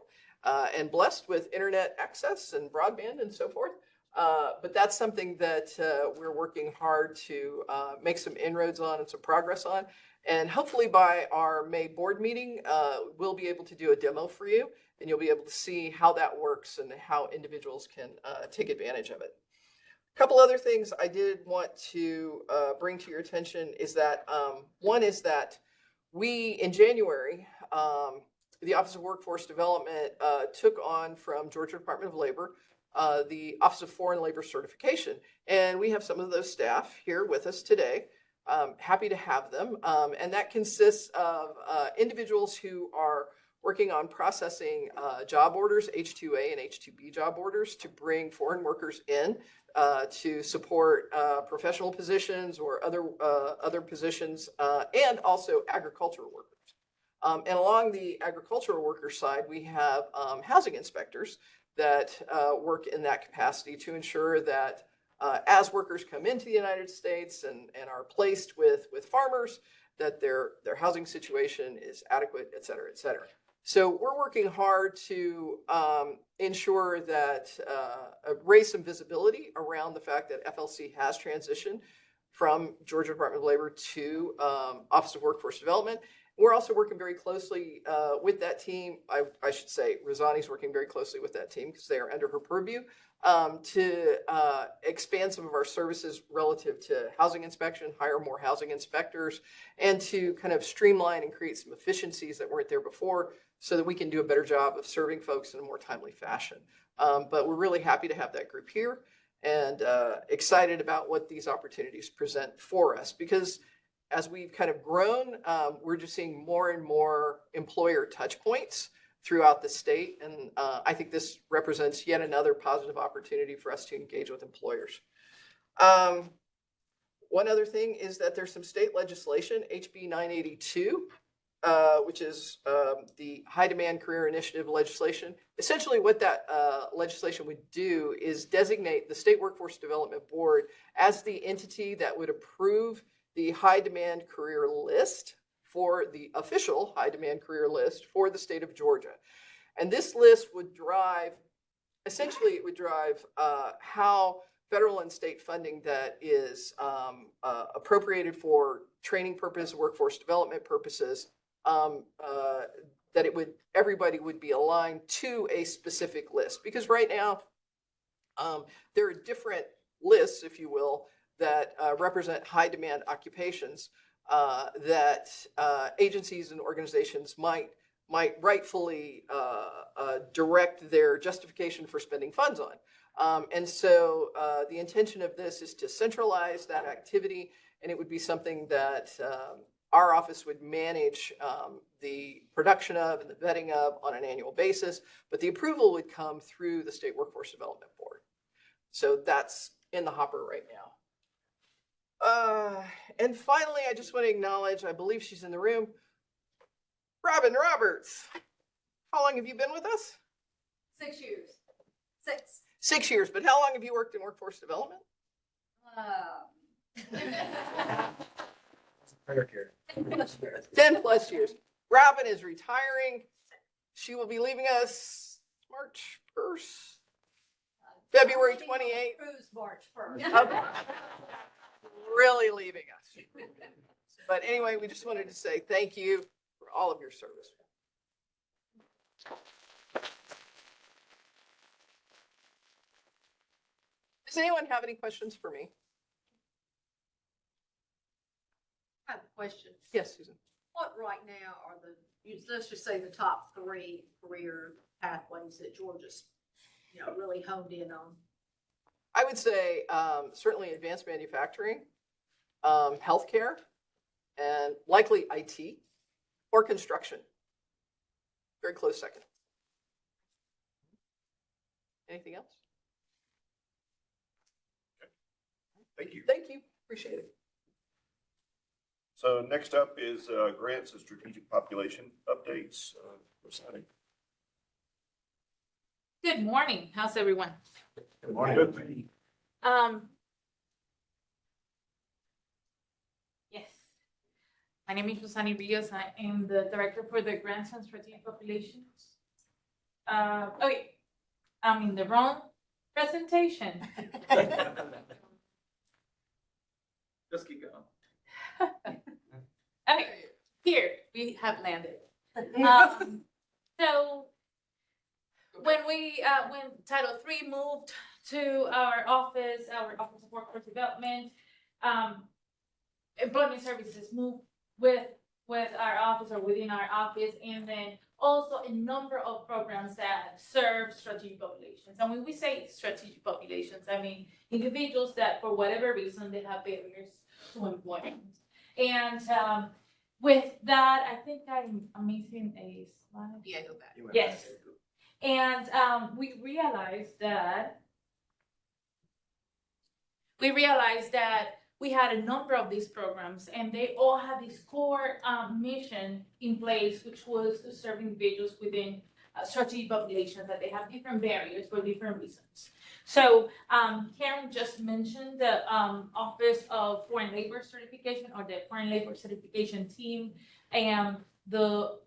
and blessed with internet access and broadband and so forth. But that's something that we're working hard to make some inroads on and some progress on. And hopefully by our May board meeting, we'll be able to do a demo for you, and you'll be able to see how that works and how individuals can take advantage of it. A couple other things I did want to bring to your attention is that one is that we, in January, the Office of Workforce Development took on from Georgia Department of Labor the Office of Foreign Labor Certification. And we have some of those staff here with us today. Happy to have them. And that consists of individuals who are working on processing job orders, H-2A and H-2B job orders, to bring foreign workers in to support professional positions or other positions, and also agricultural workers. And along the agricultural worker side, we have housing inspectors that work in that capacity to ensure that as workers come into the United States and are placed with farmers, that their housing situation is adequate, et cetera, et cetera. So we're working hard to ensure that raise some visibility around the fact that FLC has transitioned from Georgia Department of Labor to Office of Workforce Development. We're also working very closely with that team. I should say Razani's working very closely with that team because they are under her purview to expand some of our services relative to housing inspection, hire more housing inspectors, and to kind of streamline and create some efficiencies that weren't there before so that we can do a better job of serving folks in a more timely fashion. But we're really happy to have that group here and excited about what these opportunities present for us, because as we've kind of grown, we're just seeing more and more employer touch points throughout the state. And I think this represents yet another positive opportunity for us to engage with employers. One other thing is that there's some state legislation, HB 982, which is the High Demand Career Initiative legislation. Essentially, what that legislation would do is designate the State Workforce Development Board as the entity that would approve the high demand career list for the official high demand career list for the state of Georgia. And this list would drive, essentially, it would drive how federal and state funding that is appropriated for training purposes, workforce development purposes, that it would, everybody would be aligned to a specific list. Because right now, there are different lists, if you will, that represent high demand occupations that agencies and organizations might rightfully direct their justification for spending funds on. And so the intention of this is to centralize that activity, and it would be something that our office would manage the production of and the vetting of on an annual basis, but the approval would come through the State Workforce Development Board. So that's in the hopper right now. And finally, I just want to acknowledge, I believe she's in the room, Robin Roberts. How long have you been with us? 6 years. 6. 6 years, but how long have you worked in workforce development? 10 plus years. Robin is retiring. She will be leaving us March 1st, February 28th. Cruise March 1st. Okay. Really leaving us. But anyway, we just wanted to say thank you for all of your service. Does anyone have any questions for me? I have a question. Yes, Susan. What right now are let's just say the top 3 career pathways that Georgia's, really honed in on? I would say certainly advanced manufacturing, healthcare, and likely IT or construction. Very close second. Anything else? Thank you. Thank you. Appreciate it. So next up is grants and strategic population updates. Rosanna. Good morning. How's everyone? Good morning. Yes. My name is Rosanna Rios. I am the director for the grants and strategic populations. Wait, I'm in the wrong presentation. Just keep going. Okay, here we have landed. So when Title III moved to our Office of Workforce Development, Employment Services moved with our office or within our office, and then also a number of programs that serve strategic populations. And when we say strategic populations, I mean individuals that for whatever reason they have barriers to employment. And with that, I think I'm missing a slide. Yeah, go back. Yes. And we realized that we had a number of these programs, and they all had this core mission in place, which was to serve individuals within strategic populations that they have different barriers for different reasons. So Karen just mentioned the Office of Foreign Labor Certification, or the Foreign Labor Certification team, and the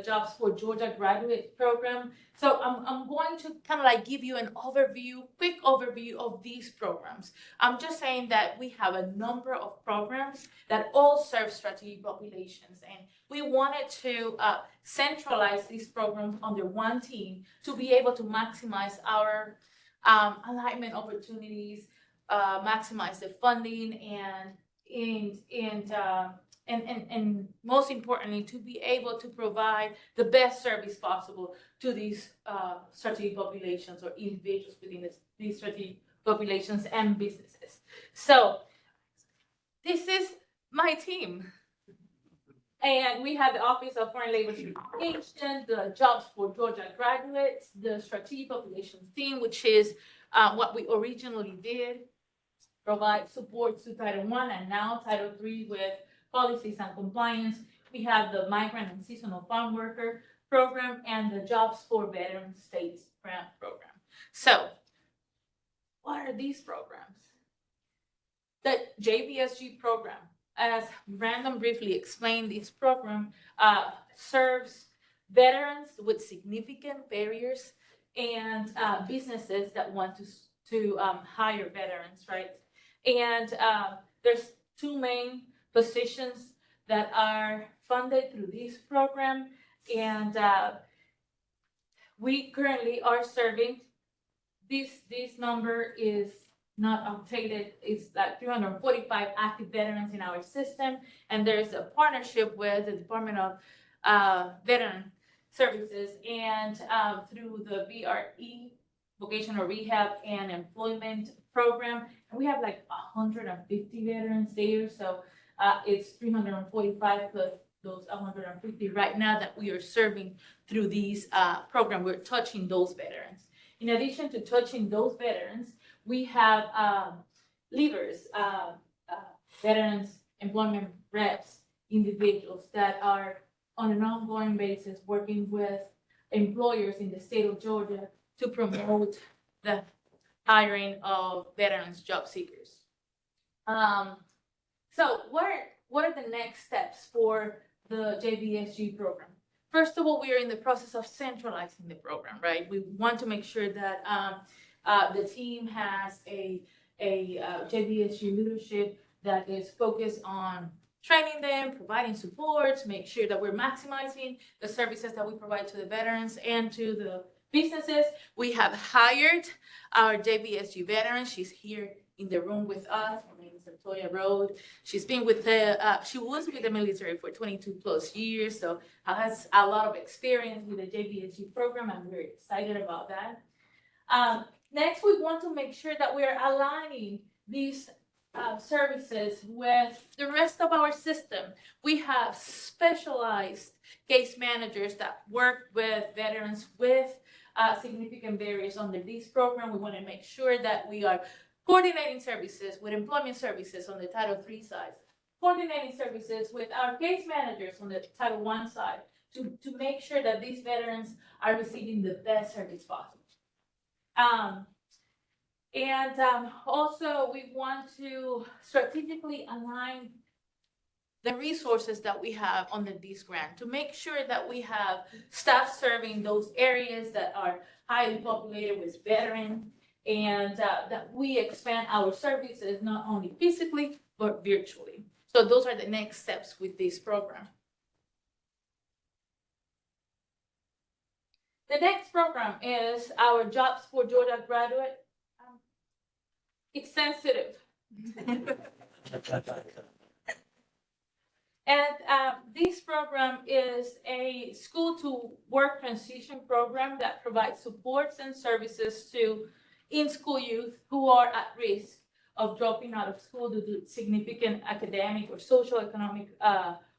Jobs for Georgia Graduate Program. So I'm going to kind of like give you an quick overview of these programs. I'm just saying that we have a number of programs that all serve strategic populations, and we wanted to centralize these programs under one team to be able to maximize our alignment opportunities, maximize the funding, and most importantly, to be able to provide the best service possible to these strategic populations or individuals within these strategic populations and businesses. So this is my team. And we have the Office of Foreign Labor Certification, the Jobs for Georgia Graduates, the Strategic Populations team, which is what we originally did, provide support to Title I and now Title III with policies and compliance. we have the Migrant and Seasonal Farm Worker Program and the Jobs for Veteran States Grant Program. So, what are these programs? The JVSG program, as Brandon briefly explained, this program serves veterans with significant barriers and businesses that want to hire veterans, right? And there's two main positions that are funded through this program, and we currently are serving. This number is not updated. It's like 345 active veterans in our system, and there's a partnership with the Department of Veteran Services and through the VRE, Vocational Rehab and Employment Program, and we have like 150 veterans there, so it's 345 plus those 150 right now that we are serving through these program. We're touching those veterans. In addition to touching those veterans, we have leaders, veterans, employment reps, individuals that are on an ongoing basis working with employers in the state of Georgia to promote the hiring of veterans job seekers. So what are the next steps for the JVSG program? First of all, we are in the process of centralizing the program, right? We want to make sure that the team has a JVSG leadership that is focused on training them, providing support, make sure that we're maximizing the services that we provide to the veterans and to the businesses. We have hired our JVSG veteran. She's here in the room with us. Her name is Latoya Road. She's been with she was with the military for 22 plus years, so has a lot of experience with the JVSG program, and we're excited about that. Next, we want to make sure that we're aligning these services with the rest of our system. We have specialized case managers that work with veterans with significant barriers under this program. We want to make sure that we are coordinating services with employment services on the Title III side, coordinating services with our case managers on the Title I side to make sure that these veterans are receiving the best service possible. Also, we want to strategically align the resources that we have under this grant to make sure that we have staff serving those areas that are highly populated with veterans, and that we expand our services not only physically, but virtually. So those are the next steps with this program. The next program is our Jobs for Georgia Graduate. It's sensitive. And this program is a school to work transition program that provides supports and services to in-school youth who are at risk of dropping out of school due to significant academic or social, economic,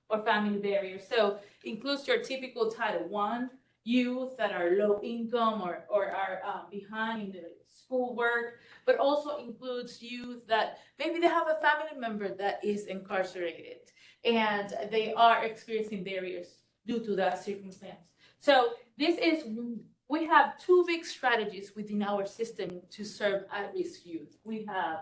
or family barriers. So includes your typical Title I youth that are low income or are behind in the schoolwork, but also includes youth that maybe they have a family member that is incarcerated and they are experiencing barriers due to that circumstance. So we have two big strategies within our system to serve at-risk youth. We have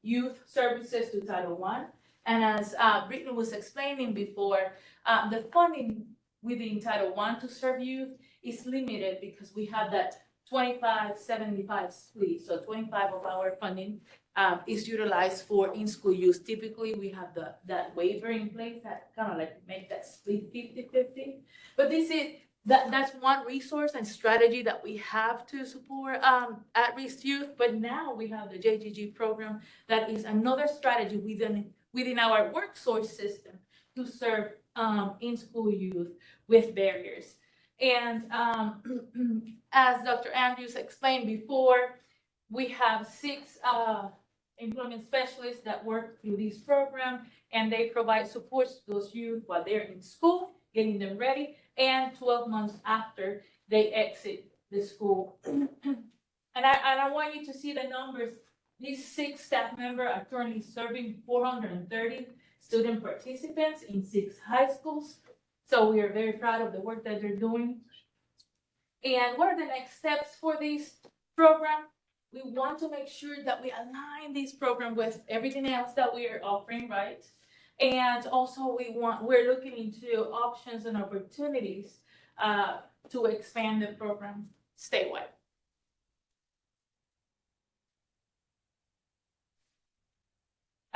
youth services to Title I, and as Brittany was explaining before, the funding within Title I to serve youth is limited because we have that 25-75 split. So 25 of our funding is utilized for in-school youth. Typically, we have that waiver in place that kind of like make that split 50-50. But that's one resource and strategy that we have to support at-risk youth. But now we have the JGG program that is another strategy within our work source system to serve in-school youth with barriers. And as Dr. Andrews explained before, we have 6 employment specialists that work through this program, and they provide support to those youth while they're in school, getting them ready, and 12 months after they exit the school. And I want you to see the numbers. These 6 staff members are currently serving 430 student participants in 6 high schools, So we are very proud of the work that they're doing. And what are the next steps for this program? We want to make sure that we align this program with everything else that we are offering, right? And also we're looking into options and opportunities to expand the program statewide.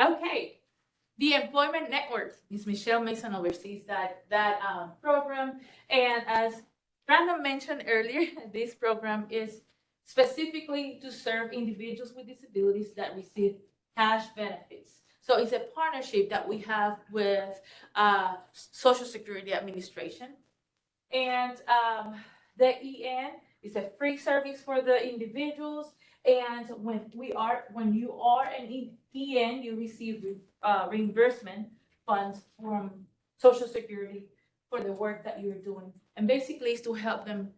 Okay, the Employment Network, Ms. Michelle Mason oversees that program. And as Brandon mentioned earlier, this program is specifically to serve individuals with disabilities that receive cash benefits. So it's a partnership that we have with Social Security Administration. And the EN is a free service for the individuals. And when you are an EN, you receive reimbursement funds from Social Security for the work that you're doing. And basically it's to help them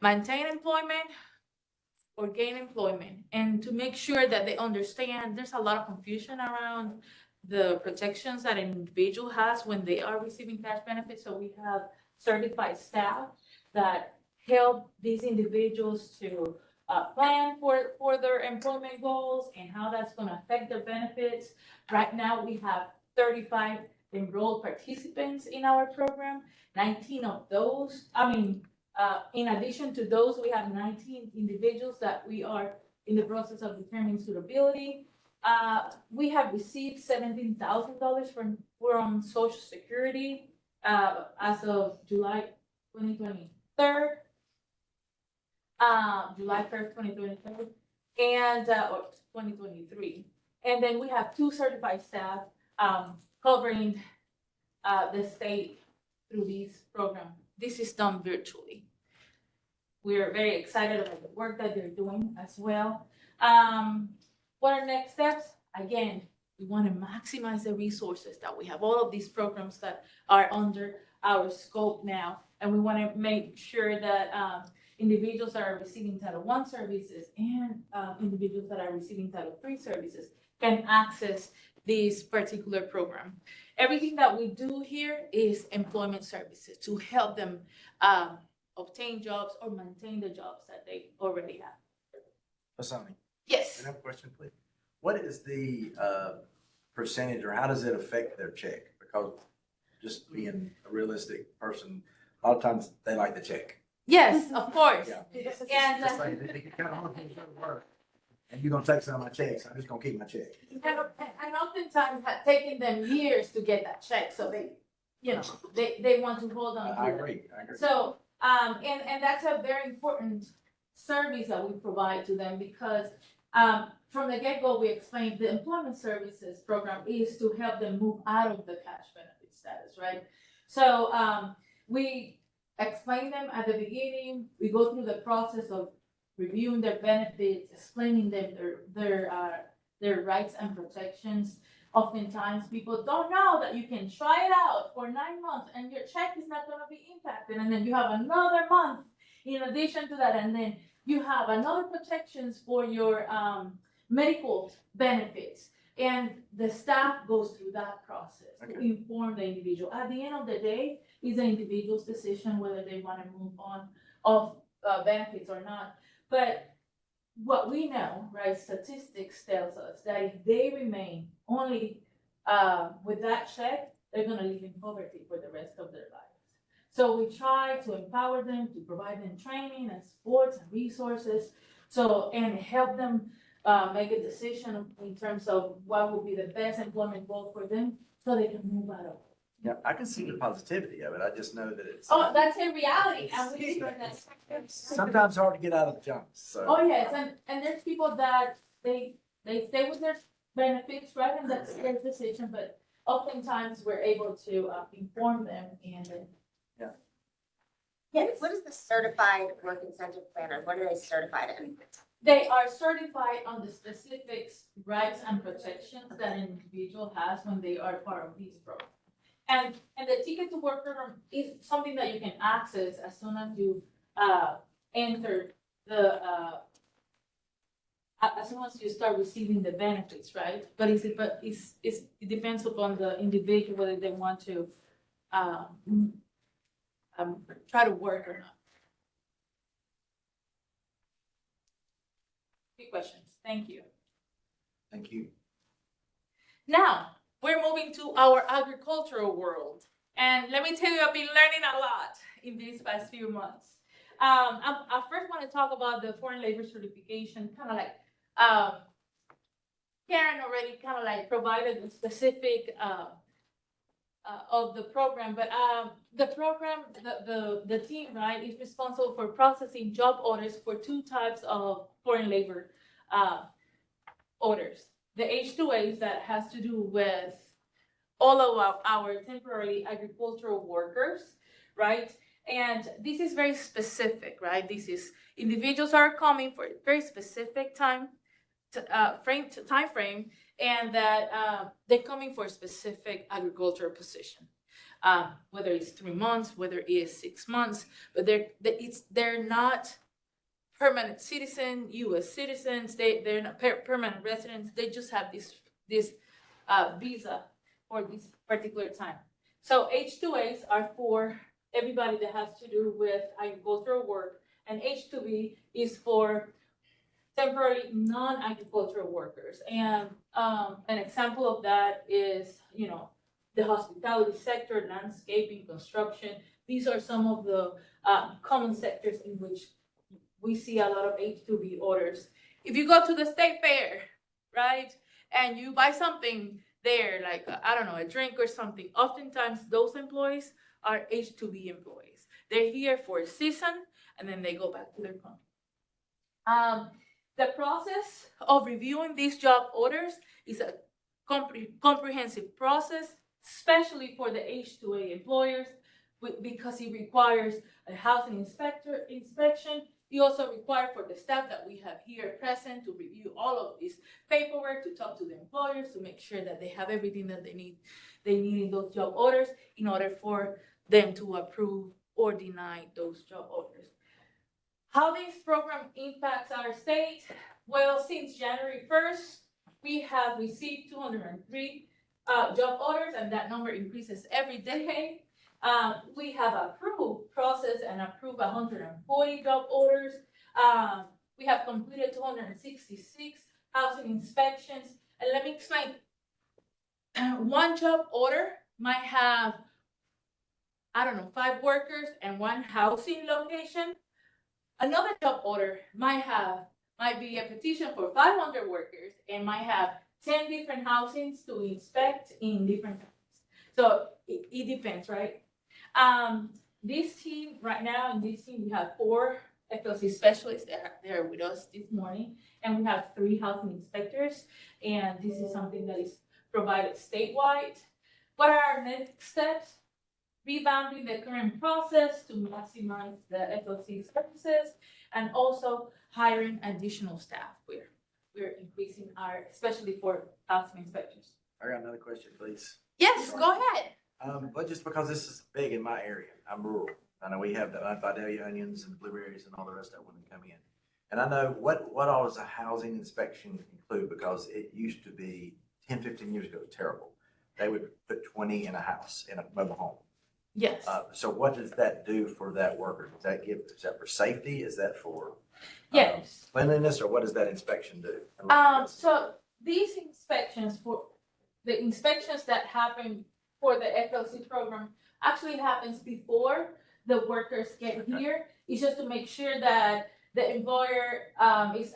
maintain employment or gain employment, and to make sure that they understand there's a lot of confusion around the protections that an individual has when they are receiving cash benefits. So we have certified staff that help these individuals to plan for their employment goals and how that's going to affect their benefits. Right now, we have 35 enrolled participants in our program. 19 of those, in addition to those, we have 19 individuals that we are in the process of determining suitability. We have received $17,000 from Social Security as of July 2023. July 1st, 2023, and or 2023. And then we have 2 certified staff covering the state through this program. This is done virtually. We're very excited about the work that they're doing as well. What are next steps? Again, we want to maximize the resources that we have. All of these programs that are under our scope now, and we want to make sure that individuals that are receiving Title I services and individuals that are receiving Title III services can access this particular program. Everything that we do here is employment services to help them obtain jobs or maintain the jobs that they already have. Asami, Yes. I have a question, please. What is the percentage, or how does it affect their check? Because just being a realistic person, a lot of times they like the check. Yes, of course. Yeah. And Just like, they can count on things that work. And you're gonna take some of my checks, I'm just gonna keep my check. and oftentimes have taken them years to get that check, so they want to hold on to I it. agree. So, and that's a very important service that we provide to them, because from the get-go, we explained the employment services program is to help them move out of the cash benefit status, right? So we explain them at the beginning. We go through the process of reviewing their benefits, explaining them their rights and protections. Oftentimes, people don't know that you can try it out for 9 months and your check is not going to be impacted. And then you have another month in addition to that. And then you have another protections for your medical benefits. And the staff goes through that process to inform the individual. At the end of the day, it's the individual's decision whether they want to move on of benefits or not. But what we know, right, statistics tells us that if they remain only with that check, they're going to live in poverty for the rest of their lives. So we try to empower them, to provide them training and supports and resources, and help them make a decision in terms of what would be the best employment goal for them so they can move out of it. Yeah, I can see the positivity of it. I just know that it's. Oh, that's a reality. And we Sometimes hard to get out of the jumps, so. Oh, yes, and there's people that they stay with their benefits, right, and that's their decision, but oftentimes we're able to inform them and. Yes, what is the certified work incentive planner? What are they certified in? They are certified on the specific rights and protections that an individual has when they are part of these programs. And the Ticket to Work program is something that you can access as soon as you enter as soon as you start receiving the benefits, right? But it depends upon the individual whether they want to try to work or not. Good questions. Thank you. Thank you. Now, we're moving to our agricultural world. And let me tell you, I've been learning a lot in these past few months. I first want to talk about the foreign labor certification, kind of like Karen already kind of like provided the specific of the program, but the program, the team, right, is responsible for processing job orders for two types of foreign labor orders. The H-2As that has to do with all of our temporary agricultural workers, right? And this is very specific, right? This is individuals are coming for a very specific time frame, and that they're coming for a specific agricultural position, whether it's 3 months, whether it is 6 months, but they're not permanent citizen, U.S. citizens. They're not permanent residents. They just have this visa for this particular time. So H-2As are for everybody that has to do with agricultural work, and H-2B is for temporary non-agricultural workers. And an example of that is, the hospitality sector, landscaping, construction. These are some of the common sectors in which we see a lot of H-2B orders. If you go to the state fair, right, and you buy something there, like, a drink or something, oftentimes those employees are H-2B employees. They're here for a season, and then they go back to their country. The process of reviewing these job orders is a comprehensive process, especially for the H-2A employers, because it requires a housing inspection. It also requires for the staff that we have here present to review all of this paperwork, to talk to the employers, to make sure that they have everything that they need in those job orders in order for them to approve or deny those job orders. How this program impacts our state? Well, since January 1st, we have received 203 job orders, and that number increases every day. We have approved, processed, and approved 140 job orders. We have completed 266 housing inspections. And let me explain. One job order might have, 5 workers and 1 housing location. Another job order might be a petition for 500 workers and might have 10 different housings to inspect in different times. So it depends, right? This team right now, in this team, we have 4 FLC specialists that are with us this morning, and we have 3 housing inspectors, and this is something that is provided statewide. What are our next steps? Revamping the current process to maximize the FLC services, and also hiring additional staff. We're increasing especially for housing inspectors. I got another question, please. Yes, go ahead. But just because this is big in my area, I'm rural. I know we have the Vidalia onions and blueberries and all the rest of that when they come in. And I know what all does a housing inspection include? Because it used to be 10, 15 years ago, it was terrible. They would put 20 in a house, in a mobile home. Yes. So what does that do for that worker? Is that for safety? Is that for Yes. cleanliness, or what does that inspection do? So these inspections, for the inspections that happen for the FLC program, actually happens before the workers get here. It's just to make sure that the employer is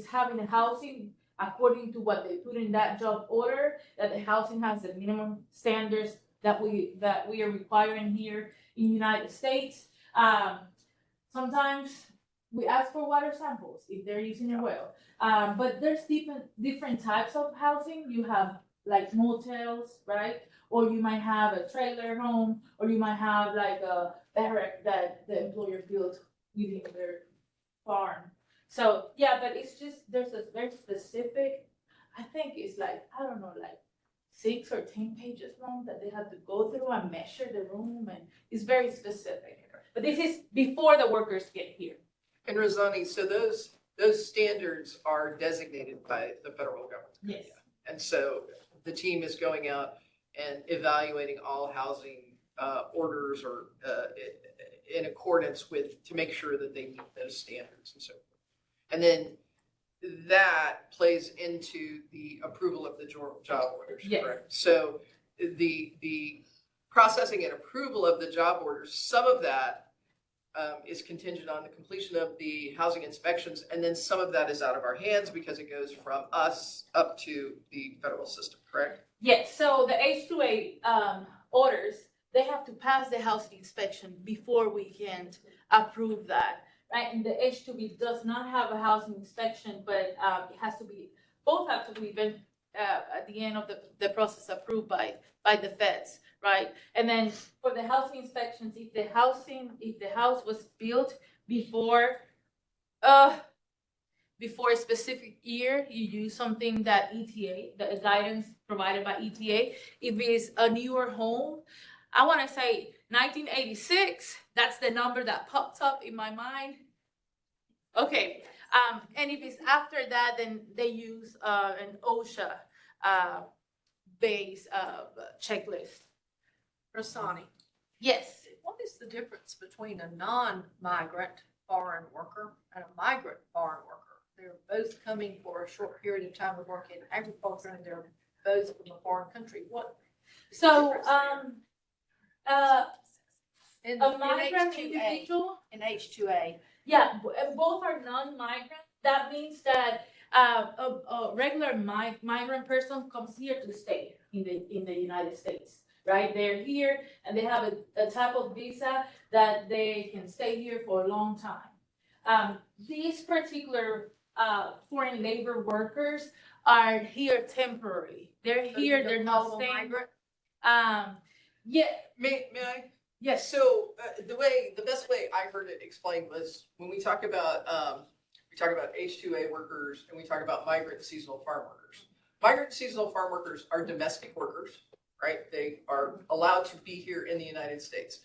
having a housing according to what they put in that job order, that the housing has the minimum standards that we are requiring here in the United States. Sometimes we ask for water samples if they're using a well. But there's different types of housing. You have like motels, right? Or you might have a trailer home, or you might have like a barrack that the employer built within their farm. So yeah, but it's just, there's a very specific, I think it's like 6 or 10 pages long that they have to go through and measure the room, and it's very specific. But this is before the workers get here. And Rosani, so those standards are designated by the federal government. Yes. And so the team is going out and evaluating all housing orders or in accordance with, to make sure that they meet those standards and so forth. And then that plays into the approval of the job orders, Yes. correct? So the processing and approval of the job orders, some of that is contingent on the completion of the housing inspections, and then some of that is out of our hands because it goes from us up to the federal system, correct? Yes, so the H2A orders, they have to pass the housing inspection before we can approve that, right? And the H2B does not have a housing inspection, but it has to be, both have to be been at the end of the process approved by the feds, right? And then for the housing inspections, if the house was built before a specific year, you use something that ETA, the guidance provided by ETA. If it's a newer home, I want to say 1986, that's the number that popped up in my mind. Okay, and if it's after that, then they use an OSHA based checklist. Rasani, Yes. what is the difference between a non-migrant foreign worker and a migrant foreign worker? They're both coming for a short period of time to work in agriculture, and they're both from a foreign country. What? So, In a migrant H2A, individual, in H2A, yeah, both are non-migrant. That means that a regular migrant person comes here to stay in the United States, right? They're here and they have a type of visa that they can stay here for a long time. These particular foreign labor workers are here temporary. They're here, they're not staying. migrant. Yeah, May I? yes. So the best way I heard it explained was when we talk about H2A workers and we talk about migrant seasonal farm workers. Migrant seasonal farm workers are domestic workers, right? They are allowed to be here in the United States.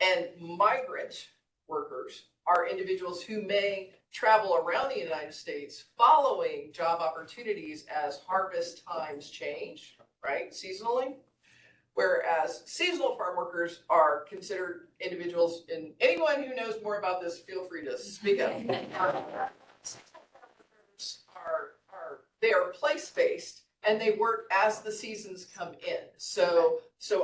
And migrant workers are individuals who may travel around the United States following job opportunities as harvest times change, right, seasonally. Whereas seasonal farm workers are considered individuals, and anyone who knows more about this, feel free to speak up. They are place-based and they work as the seasons come in. So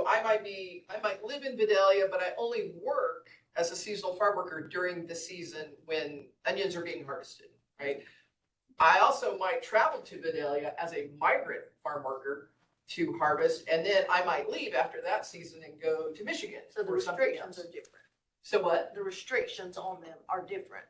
I might live in Vidalia, but I only work as a seasonal farm worker during the season when onions are being harvested, right? I also might travel to Vidalia as a migrant farm worker to harvest, and then I might leave after that season and go to Michigan. So the or something restrictions else. are different. So what? The restrictions on them are different.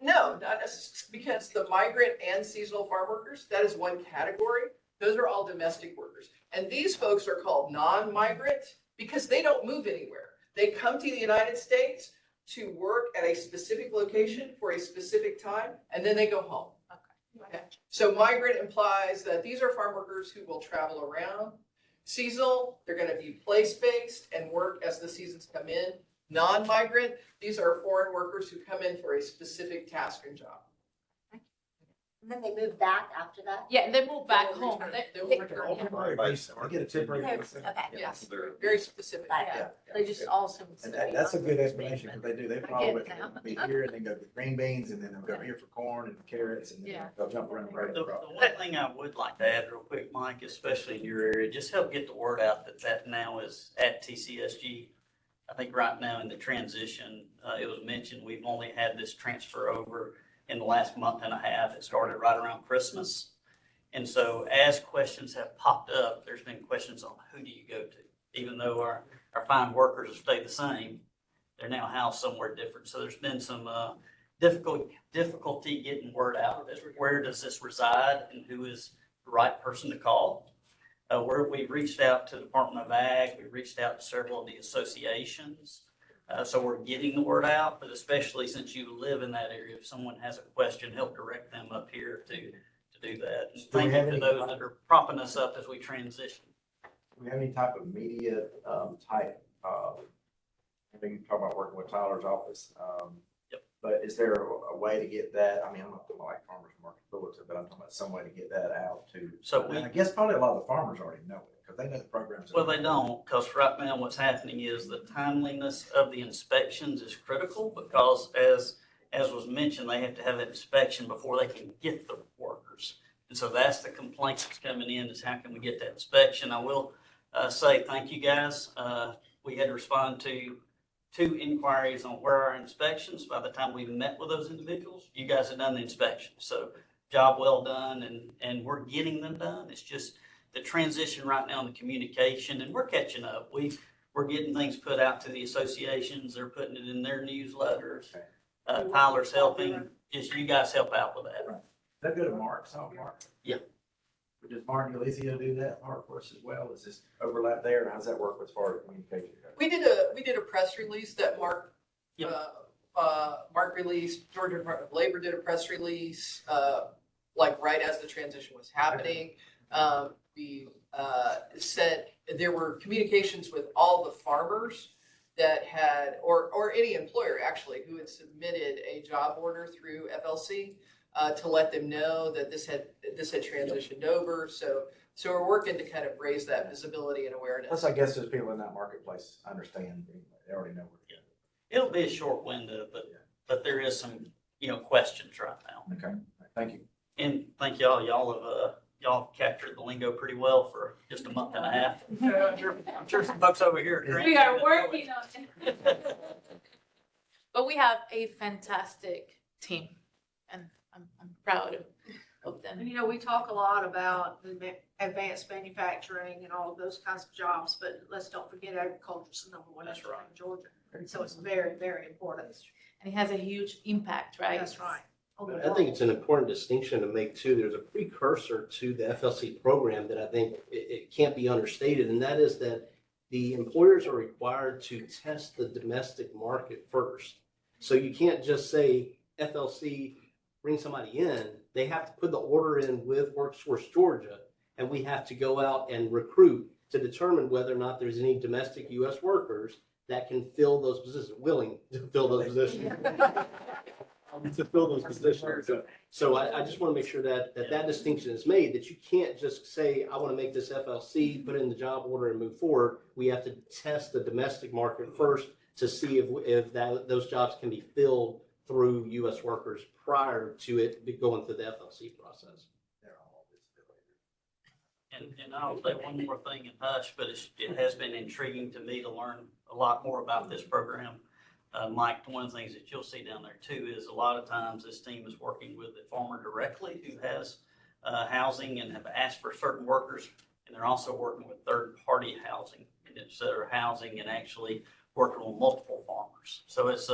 No, not necessarily, because the migrant and seasonal farm workers, that is one category. Those are all domestic workers. And these folks are called non-migrant because they don't move anywhere. They come to the United States to work at a specific location for a specific time, and then they go home. Okay. So migrant implies that these are farm workers who will travel around. Seasonal, they're going to be place-based and work as the seasons come in. Non-migrant, these are foreign workers who come in for a specific task and job. And then they move back after that? Yeah, they move back They will home. return. They will They- return. Temporary basis. I get a temporary basis. Okay. Yes, They're- very specific. Got it. Yeah, they just also. And that's a good explanation, because they do, they I follow get it, it now. they'll be here, and then go to green beans, and then they'll go here for corn and carrots, and then Yeah. they'll jump around right The across. one thing I would like to add real quick, Mike, especially in your area, just help get the word out that now is at TCSG. I think right now in the transition, it was mentioned, we've only had this transfer over in the last month and a half. It started right around Christmas. And so as questions have popped up, there's been questions on who do you go to? Even though our fine workers have stayed the same, they're now housed somewhere different. So there's been some difficulty getting word out as where does this reside and who is the right person to call. We've reached out to the Department of Ag, we've reached out to several of the associations. So we're getting the word out, but especially since you live in that area, if someone has a question, help direct them up here to do that. And Do we thank have you to any- those that are propping us up as we transition. Do we have any type of media, type, I think you talk about working with Tyler's office, But is there a way to get that? I mean, I'm not talking about like farmers market bulletin, but I'm talking about some way to get that out to. So and I guess probably a lot of the farmers already know it because they know the programs. Well, they don't, because right now what's happening is the timeliness of the inspections is critical because as was mentioned, they have to have an inspection before they can get the workers. And so that's the complaint that's coming in is how can we get that inspection? I will say thank you guys. We had to respond to 2 inquiries on where our inspections. By the time we met with those individuals, you guys have done the inspection. So job well done and we're getting them done. It's just the transition right now in the communication and we're catching up. We're getting things put out to the associations. They're putting it in their newsletters. Tyler's helping. Just you guys help out with that. Right. That go to Mark, Mark? Yeah. Does Mark Ulysio do that part for us as well? Is this overlap there? How does that work as far as communication goes? We did a press release that Mark released. Georgia Department of Labor did a press release, like right as the transition was happening. We said there were communications with all the farmers that had, or any employer actually, who had submitted a job order through FLC to let them know that this had transitioned over. So we're working to kind of raise that visibility and awareness. Plus, I guess there's people in that marketplace understand, they already know where to go. It'll be a short window, but there is some, questions right now. Okay, thank you. And thank y'all. Y'all captured the lingo pretty well for just a month and a half. I'm sure some folks over here. We are working on it. But we have a fantastic team and I'm proud of them. And we talk a lot about the advanced manufacturing and all of those kinds of jobs, but let's don't forget agriculture is the number one industry in Georgia. So it's very, very important. And it has a huge impact, right? That's right. I think it's an important distinction to make too. There's a precursor to the FLC program that I think it can't be understated, and that is that the employers are required to test the domestic market first. So you can't just say FLC, bring somebody in. They have to put the order in with WorkSource Georgia, and we have to go out and recruit to determine whether or not there's any domestic U.S. workers that can fill those positions, willing to fill those positions. To fill those positions. So I just want to make sure that distinction is made, that you can't just say, I want to make this FLC, put in the job order and move forward. We have to test the domestic market first to see if those jobs can be filled through U.S. workers prior to it going through the FLC process. And I'll say one more thing in hush, but it has been intriguing to me to learn a lot more about this program. Mike, one of the things that you'll see down there too is a lot of times this team is working with the farmer directly who has housing and have asked for certain workers, and they're also working with third-party housing instead of housing and actually working with multiple farmers. So it's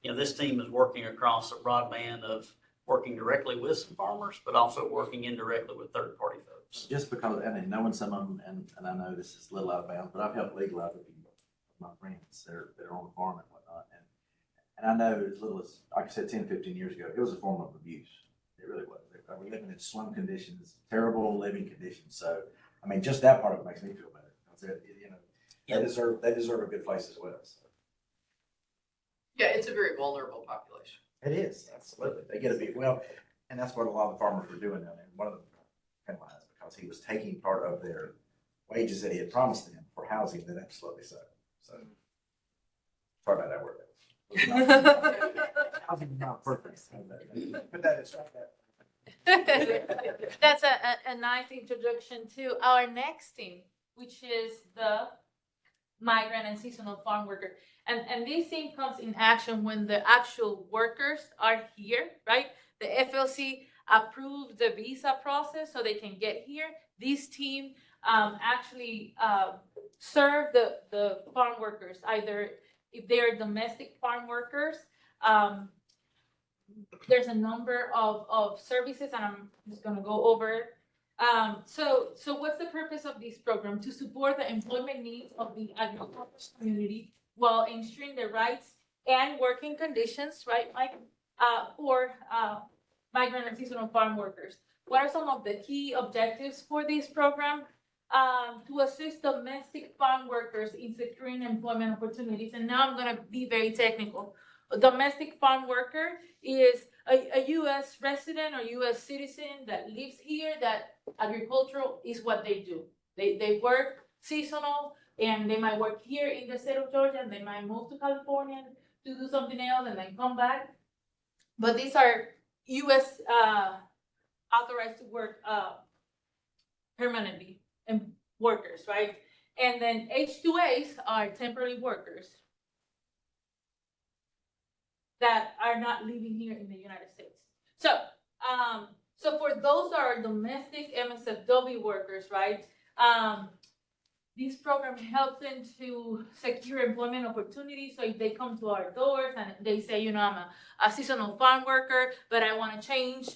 this team is working across a broad band of working directly with some farmers, but also working indirectly with third-party folks. Just because, knowing some of them, and I know this is a little out of bounds, but I've helped legalize a few of my friends that are on the farm and whatnot. And I know as little as, like I said, 10, 15 years ago, it was a form of abuse. It really was. We're living in slum conditions, terrible living conditions. So, just that part of it makes me feel better. They deserve a good place as well. So. Yeah, it's a very vulnerable population. It is, absolutely. They get a big, and that's what a lot of the farmers were doing down there. One of them penalized because he was taking part of their wages that he had promised them for housing, then absolutely so. So, sorry about that word. Housing is not perfect. But that is That's a nice introduction to our next team, which is the migrant and seasonal farm worker. And this team comes in action when the actual workers are here, right? The FLC approved the visa process so they can get here. This team actually serve the farm workers, either if they are domestic farm workers. There's a number of services, and I'm just going to go over. So what's the purpose of this program? To support the employment needs of the agricultural community while ensuring the rights and working conditions, right, Mike, for migrant and seasonal farm workers. What are some of the key objectives for this program? To assist domestic farm workers in securing employment opportunities. And now I'm going to be very technical. A domestic farm worker is a U.S. resident or U.S. citizen that lives here, that agricultural is what they do. They work seasonal, and they might work here in the state of Georgia, and they might move to California to do something else and then come back. But these are U.S. Authorized to work permanently and workers, right? And then H-2As are temporary workers that are not living here in the United States. So, so for those that are domestic MSFW workers, right? This program helps them to secure employment opportunities. So if they come to our doors and they say, you know, I'm a seasonal farm worker, but I want to change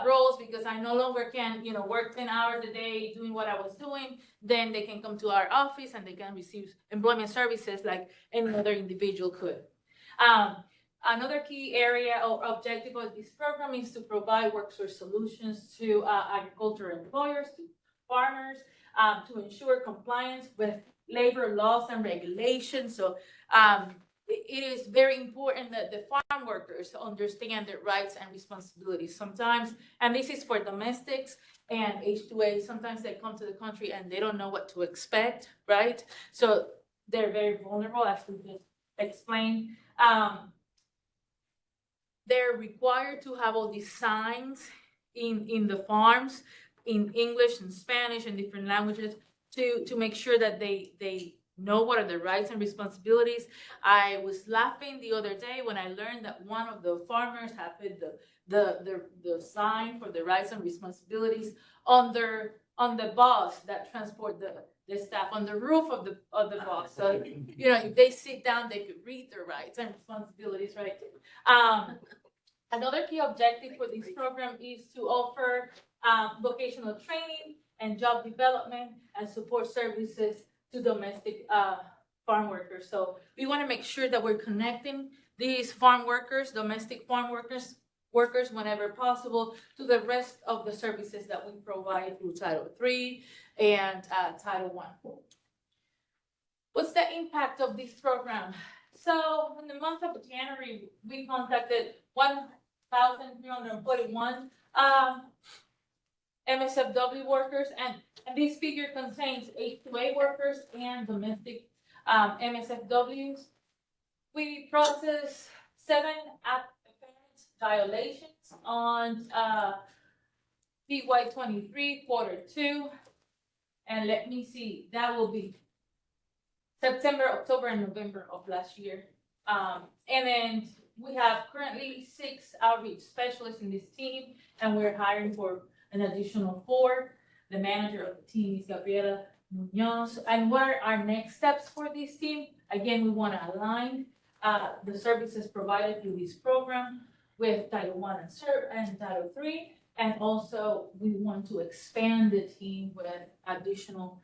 roles because I no longer can, you know, work 10 hours a day doing what I was doing, then they can come to our office and they can receive employment services like any other individual could. Another key area or objective of this program is to provide workforce solutions to agricultural employers, to farmers, to ensure compliance with labor laws and regulations. So it is very important that the farm workers understand their rights and responsibilities sometimes, and this is for domestics and H-2A. Sometimes they come to the country and they don't know what to expect, right? So they're very vulnerable, as we just explained. They're required to have all these signs in the farms in English and Spanish and different languages to make sure that they know what are the rights and responsibilities. I was laughing the other day when I learned that one of the farmers had put the sign for the rights and responsibilities on the bus that transport the staff, on the roof of the bus. So, you know, if they sit down, they could read their rights and responsibilities, right? Another key objective for this program is to offer vocational training and job development and support services to domestic farm workers. So we want to make sure that we're connecting these farm workers, domestic farm workers whenever possible, to the rest of the services that we provide through Title III and Title I. What's the impact of this program? So in the month of January, we contacted 1,341 MSFW workers, and this figure contains H-2A workers and domestic MSFWs. We processed 7 apparent violations on PY23 Q2, and let me see, that will be September, October, and November of last year. And then we have currently 6 outreach specialists in this team, and we're hiring for an additional 4. The manager of the team is Gabriela Munoz. And what are our next steps for this team? Again, we want to align the services provided through this program with Title I and Title III. And also, we want to expand the team with additional.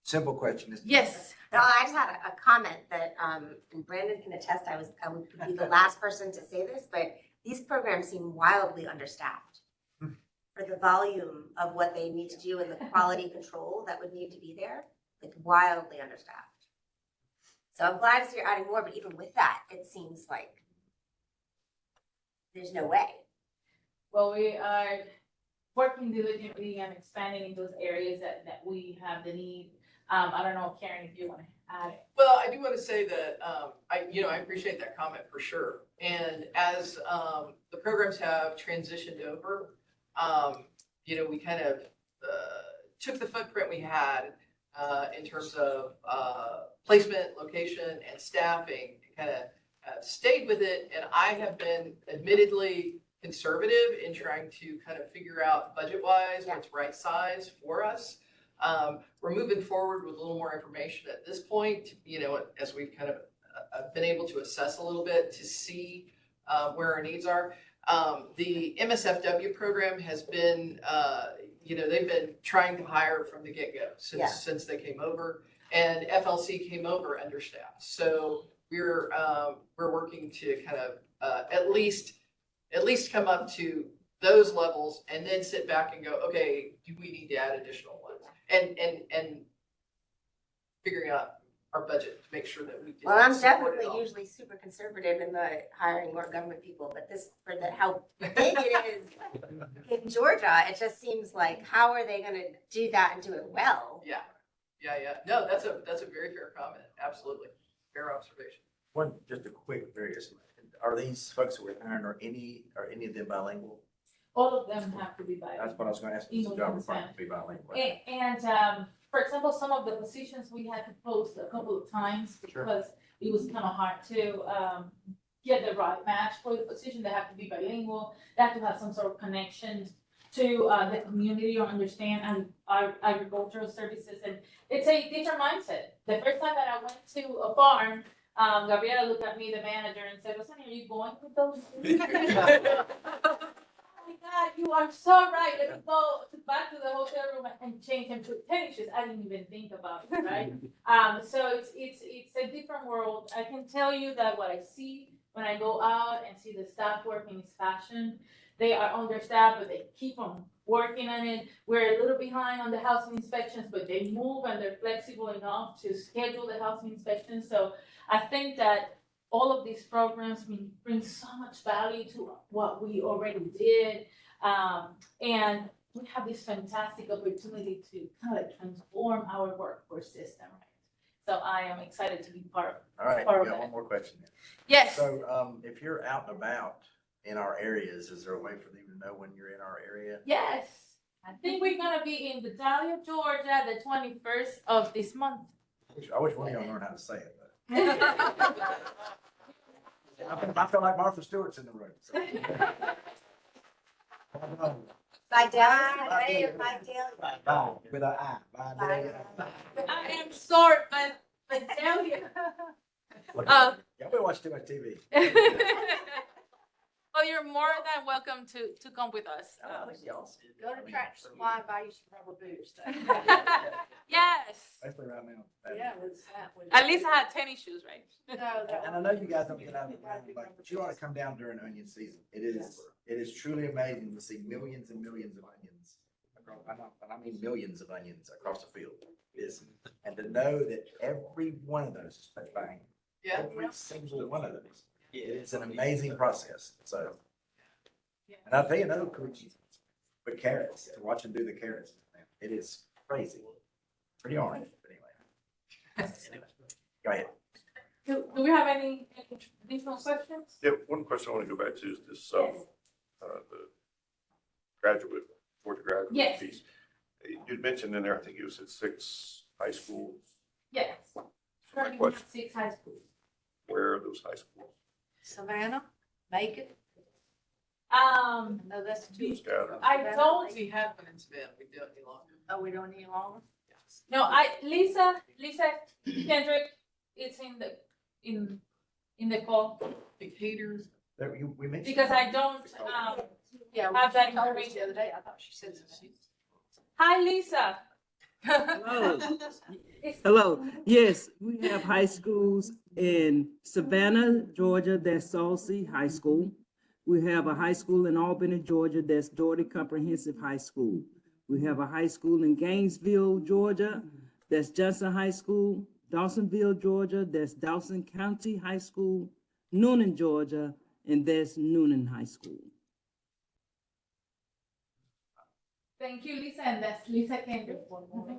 Simple question. Yes. No, I just had a comment that, and Brandon can attest, I would be the last person to say this, but these programs seem wildly understaffed for the volume of what they need to do and the quality control that would need to be there. It's wildly understaffed. So I'm glad to see you're adding more, but even with that, it seems like there's no way. Well, we are working diligently and expanding in those areas that we have the need. I don't know, Karen, if you want to add it. Well, I do want to say that I appreciate that comment for sure. And as the programs have transitioned over, we kind of took the footprint we had in terms of placement, location, and staffing, and kind of stayed with it. And I have been admittedly conservative in trying to kind of figure out budget-wise what's right size for us. We're moving forward with a little more information at this point, as we've kind of been able to assess a little bit to see where our needs are. The MSFW program has been, they've been trying to hire from the get-go since they came over, and FLC came over understaffed. So we're working to kind of at least come up to those levels and then sit back and go, okay, do we need to add additional ones? And figuring out our budget to make sure that we can. Well, I'm support it definitely all. usually super conservative in the hiring more government people, but this, for the, how big it is in Georgia, it just seems like, how are they gonna do that and do it well? Yeah. No, that's a very fair comment. Absolutely. Fair observation. One, just a quick, various, are these folks that we're hiring, are any of them bilingual? All of them have to be bilingual. That's what I was gonna ask, is the job required to be bilingual? And, for example, some of the positions we had to post a couple of times Sure. because it was kind of hard to get the right match for the position. They have to be bilingual. They have to have some sort of connection to the community or understand our agricultural services. And it's a different mindset. The first time that I went to a farm, Gabriela looked at me, the manager, and said, "Rosanna, are you going with those?" Oh my God, you are so right. Let me go back to the hotel room and change him to tennis shoes. I didn't even think about it, right? So it's a different world. I can tell you that what I see when I go out and see the staff working is passion. They are understaffed, but they keep on working on it. We're a little behind on the housing inspections, but they move and they're flexible enough to schedule the housing inspections. So I think that all of these programs bring so much value to what we already did. And we have this fantastic opportunity to kind of transform our workforce system, right? So I am excited to be part All right, part we of got that. one more question then. Yes. So, if you're out and about in our areas, is there a way for them to know when you're in our area? Yes. I think we're gonna be in Vidalia, Georgia, the 21st of this month. I wish one of y'all learned how to say it, but. I feel like Martha Stewart's in the room. So. Vidalia. Bye, with an I. Bye. I am short, but Vidalia. Y'all better watch too much TV. Well, you're more than welcome to come with us. I think y'all see it. Go to Tractor Supply and buy you some rubber boots. Yes. Especially right now. Yeah, with that. At least I had tennis shoes, right? No, that. And I know you guys don't get out of the ground, but you ought to come down during onion season. It is truly amazing to see millions and millions of onions. I mean millions of onions across the field. It is, and to know that every one of those is touched by hand. Yeah. Every single one of those. It is an amazing process. So, and I'll tell you another cool thing, but carrots, to watch them do the carrots, man, it is crazy. Pretty orange, but anyway. Go ahead. Do we have any additional questions? Yeah, one question I want to go back to is this, the graduate, Georgia graduate Yes. piece. You'd mentioned in there, I think you said 6 high schools. Yes. My Currently we question, have 6 high schools. where are those high schools? Savannah, Macon. No, that's two. Scattered. I don't, We have one in Savannah. We don't any longer. Oh, we don't need longer? no, Lisa Kendrick, it's in the call, Decatur's. We mentioned. because I don't, Yeah. Have that she told us information. The other day, I thought she said Savannah. hi, Lisa. Hello. It's- Hello. Yes, we have high schools in Savannah, Georgia, that's Salsey High School. We have a high school in Albany, Georgia, that's Doherty Comprehensive High School. We have a high school in Gainesville, Georgia, that's Johnson High School. Dawsonville, Georgia, that's Dawson County High School. Noonan, Georgia, and that's Noonan High School. Thank you, Lisa, and that's Lisa Kendrick,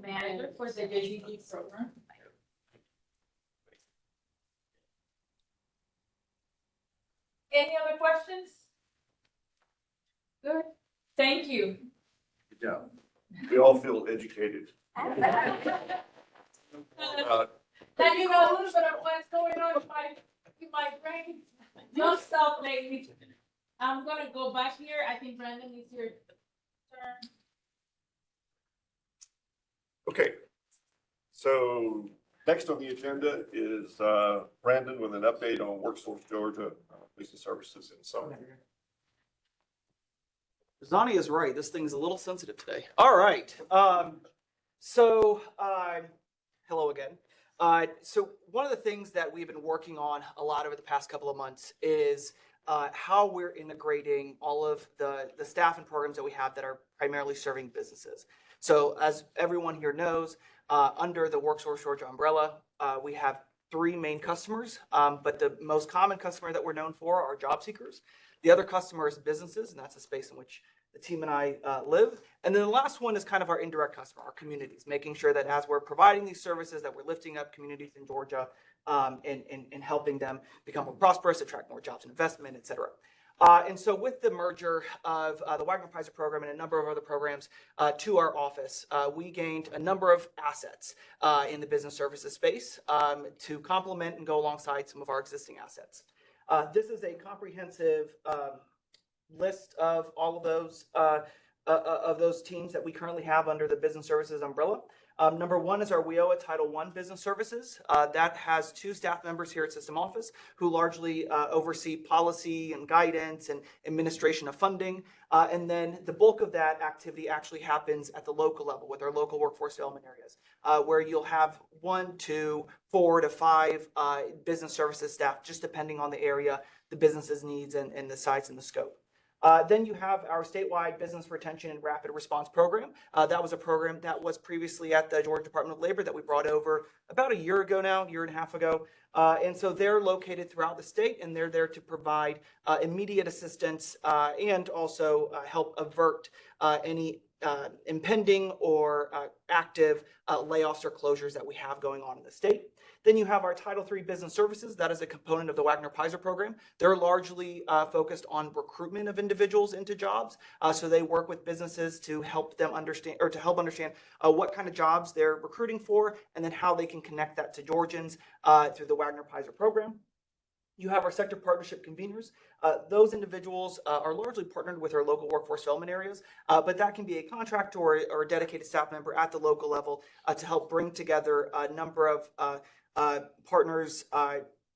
manager for the JGD program. Any other questions? Good, thank you. Good job. We all feel educated. Now you know a little bit of what's going on in my brain. Don't stop lately. I'm gonna go back here. I think Brandon is your turn. Okay, so next on the agenda is Brandon with an update on WorkSource Georgia, Leasing Services in Sumner. Zani is right. This thing's a little sensitive today. All right. Hello again. So one of the things that we've been working on a lot over the past couple of months is how we're integrating all of the staff and programs that we have that are primarily serving businesses. So as everyone here knows, Under the WorkSource Georgia umbrella, we have 3 main customers, but the most common customer that we're known for are job seekers. The other customer is businesses, and that's the space in which the team and I live. And then the last one is kind of our indirect customer, our communities, making sure that as we're providing these services that we're lifting up communities in Georgia and helping them become more prosperous, attract more jobs and investment, et cetera. And so with the merger of the Wagner-Peiser program and a number of other programs to our office, we gained a number of assets in the business services space to complement and go alongside some of our existing assets. This is a comprehensive list of all of those teams that we currently have under the business services umbrella. Number 1 is our WIOA Title I Business Services. That has 2 staff members here at System Office who largely oversee policy and guidance and administration of funding. And then the bulk of that activity actually happens at the local level with our local workforce development areas, where you'll have 1, 2, 4 to 5 business services staff, just depending on the area, the business's needs, and the size and the scope. Then you have our statewide business retention and rapid response program. That was a program that was previously at the Georgia Department of Labor that we brought over about a year ago now, year and a half ago. And so they're located throughout the state, and they're there to provide immediate assistance and also help avert any impending or active layoffs or closures that we have going on in the state. Then you have our Title III Business Services. That is a component of the Wagner-Peiser program. They're largely focused on recruitment of individuals into jobs. So they work with businesses to help them understand, or to help understand what kind of jobs they're recruiting for, and then how they can connect that to Georgians through the Wagner-Peiser program. You have our sector partnership conveners. Those individuals are largely partnered with our local workforce development areas, but that can be a contractor or a dedicated staff member at the local level to help bring together a number of partners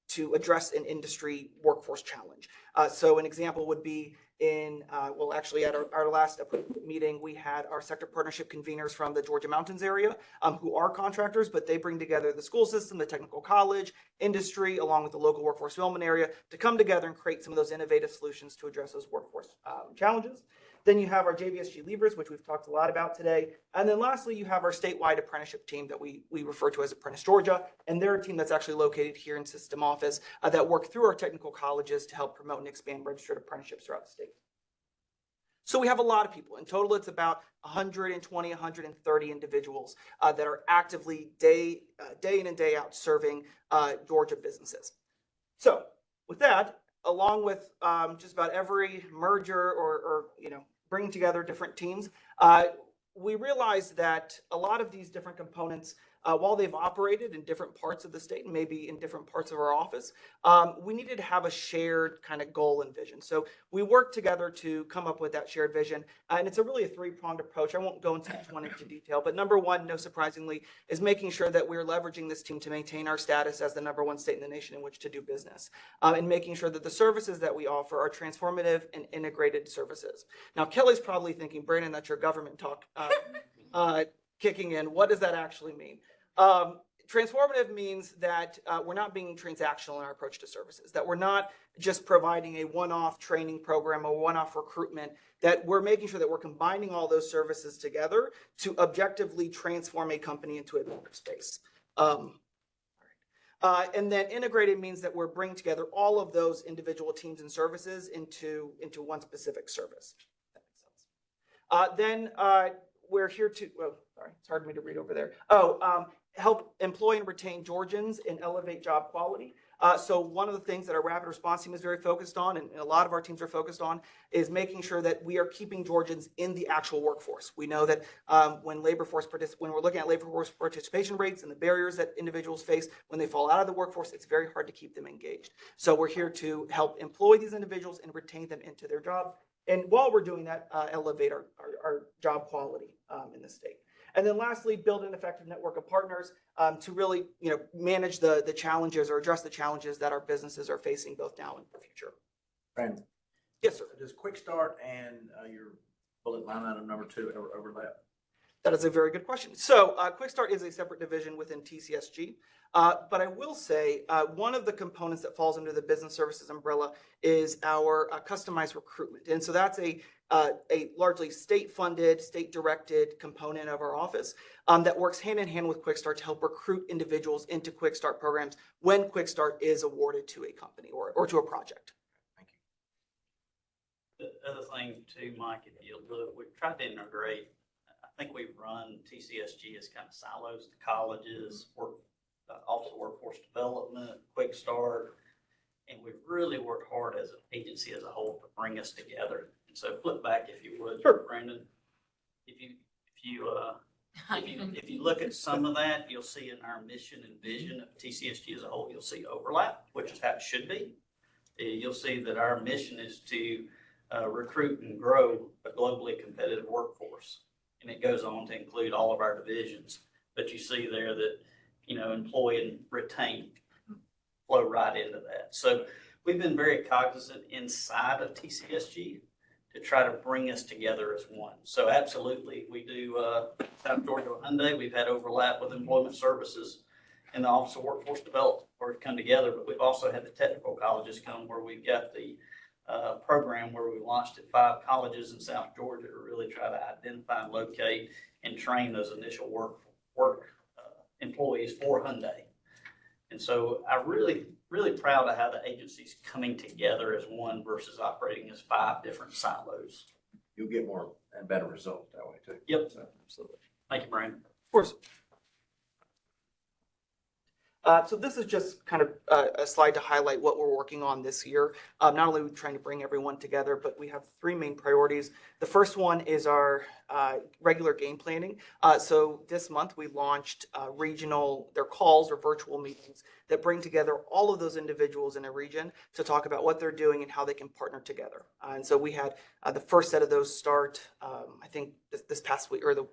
to address an industry workforce challenge. So an example would be actually at our last meeting, we had our sector partnership conveners from the Georgia Mountains area who are contractors, but they bring together the school system, the technical college, industry, along with the local workforce development area to come together and create some of those innovative solutions to address those workforce challenges. Then you have our JVSG Leavers, which we've talked a lot about today. And then lastly, you have our statewide apprenticeship team that we refer to as Apprentice Georgia. And they're a team that's actually located here in System Office that work through our technical colleges to help promote and expand registered apprenticeships throughout the state. So we have a lot of people. In total, it's about 120, 130 individuals that are actively day in and day out serving Georgia businesses. So with that, along with just about every merger or bringing together different teams, we realized that a lot of these different components, while they've operated in different parts of the state and maybe in different parts of our office, we needed to have a shared kind of goal and vision. So we worked together to come up with that shared vision. And it's really a 3-pronged approach. I won't go into each one into detail, but number 1, no surprisingly, is making sure that we're leveraging this team to maintain our status as the #1 state in the nation in which to do business, and making sure that the services that we offer are transformative and integrated services. Now, Kelly's probably thinking, Brandon, that's your government talk kicking in. What does that actually mean? Transformative means that we're not being transactional in our approach to services, that we're not just providing a one-off training program or one-off recruitment, that we're making sure that we're combining all those services together to objectively transform a company into a better space. And then integrated means that we're bringing together all of those individual teams and services into one specific service. That makes sense. Then we're here to, sorry, it's hard for me to read over there. Help employ and retain Georgians and elevate job quality. So one of the things that our rapid response team is very focused on, and a lot of our teams are focused on, is making sure that we are keeping Georgians in the actual workforce. We know that when we're looking at labor force participation rates and the barriers that individuals face when they fall out of the workforce, it's very hard to keep them engaged. So we're here to help employ these individuals and retain them into their jobs. And while we're doing that, elevate our job quality in the state. And then lastly, build an effective network of partners to really manage the challenges or address the challenges that our businesses are facing both now and in the future. Brandon. Yes, sir. Does Quick Start and your bullet line item number 2 overlap? That is a very good question. So Quick Start is a separate division within TCSG. But I will say one of the components that falls under the business services umbrella is our customized recruitment. And so that's a largely state-funded, state-directed component of our office that works hand in hand with Quick Start to help recruit individuals into Quick Start programs when Quick Start is awarded to a company or to a project. Thank you. The other thing too, Mike, if you look, we've tried to integrate, I think we've run TCSG as kind of silos, the colleges, Office of Workforce Development, Quick Start, and we've really worked hard as an agency as a whole to bring us together. And so flip back, if you would, Sure. Brandon. If you look at some of that, you'll see in our mission and vision of TCSG as a whole, you'll see overlap, which is how it should be. You'll see that our mission is to recruit and grow a globally competitive workforce. And it goes on to include all of our divisions. But you see there that, employ and retain flow right into that. So we've been very cognizant inside of TCSG to try to bring us together as one. So absolutely, we do South Georgia Hyundai. We've had overlap with employment services and the Office of Workforce Development where we come together, but we've also had the technical colleges come where we've got the program where we launched at 5 colleges in South Georgia to really try to identify, locate, and train those initial work employees for Hyundai. And so I'm really, really proud of how the agency's coming together as one versus operating as 5 different silos. You'll get more and better results that way too. Yep. So, Absolutely. Thank you, Brandon. Of course. So this is just kind of a slide to highlight what we're working on this year. Not only are we trying to bring everyone together, but we have 3 main priorities. The first one is our regular game planning. So this month we launched they're calls or virtual meetings that bring together all of those individuals in a region to talk about what they're doing and how they can partner together. And so we had the first set of those start, I think this past week or the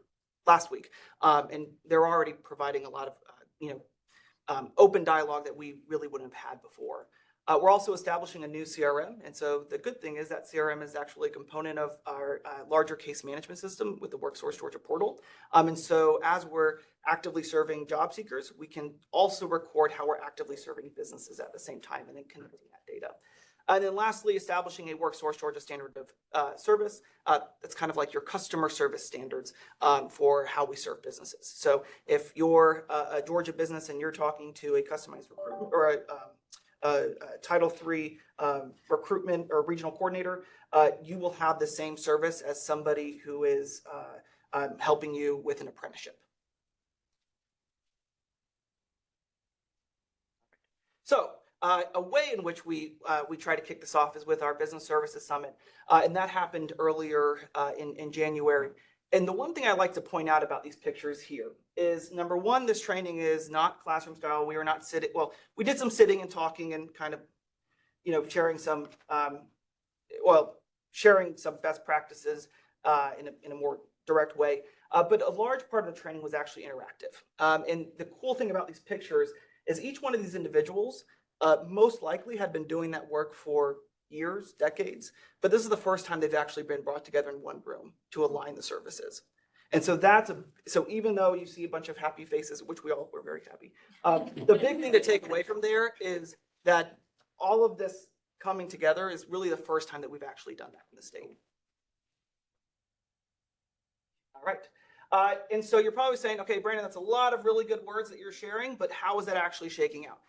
last week. And they're already providing a lot of, open dialogue that we really wouldn't have had before. We're also establishing a new CRM. And so the good thing is that CRM is actually a component of our larger case management system with the WorkSource Georgia portal. And so as we're actively serving job seekers, we can also record how we're actively serving businesses at the same time and then connecting that data. And then lastly, establishing a WorkSource Georgia standard of service. That's kind of like your customer service standards for how we serve businesses. So if you're a Georgia business and you're talking to a customized recruitment or a Title III recruitment or regional coordinator, you will have the same service as somebody who is helping you with an apprenticeship. So a way in which we try to kick this off is with our Business Services Summit, and that happened earlier in January. And the one thing I like to point out about these pictures here is, number one, this training is not classroom style. We were not sitting, well, we did some sitting and talking and kind of, sharing some, sharing some best practices in a more direct way. But a large part of the training was actually interactive. And the cool thing about these pictures is each one of these individuals most likely had been doing that work for years, decades, but this is the first time they've actually been brought together in one room to align the services. And so so even though you see a bunch of happy faces, which we all were very happy, the big thing to take away from there is that all of this coming together is really the first time that we've actually done that in the state. All right. And so you're probably saying, okay, Brandon, that's a lot of really good words that you're sharing, but how is that actually shaking out?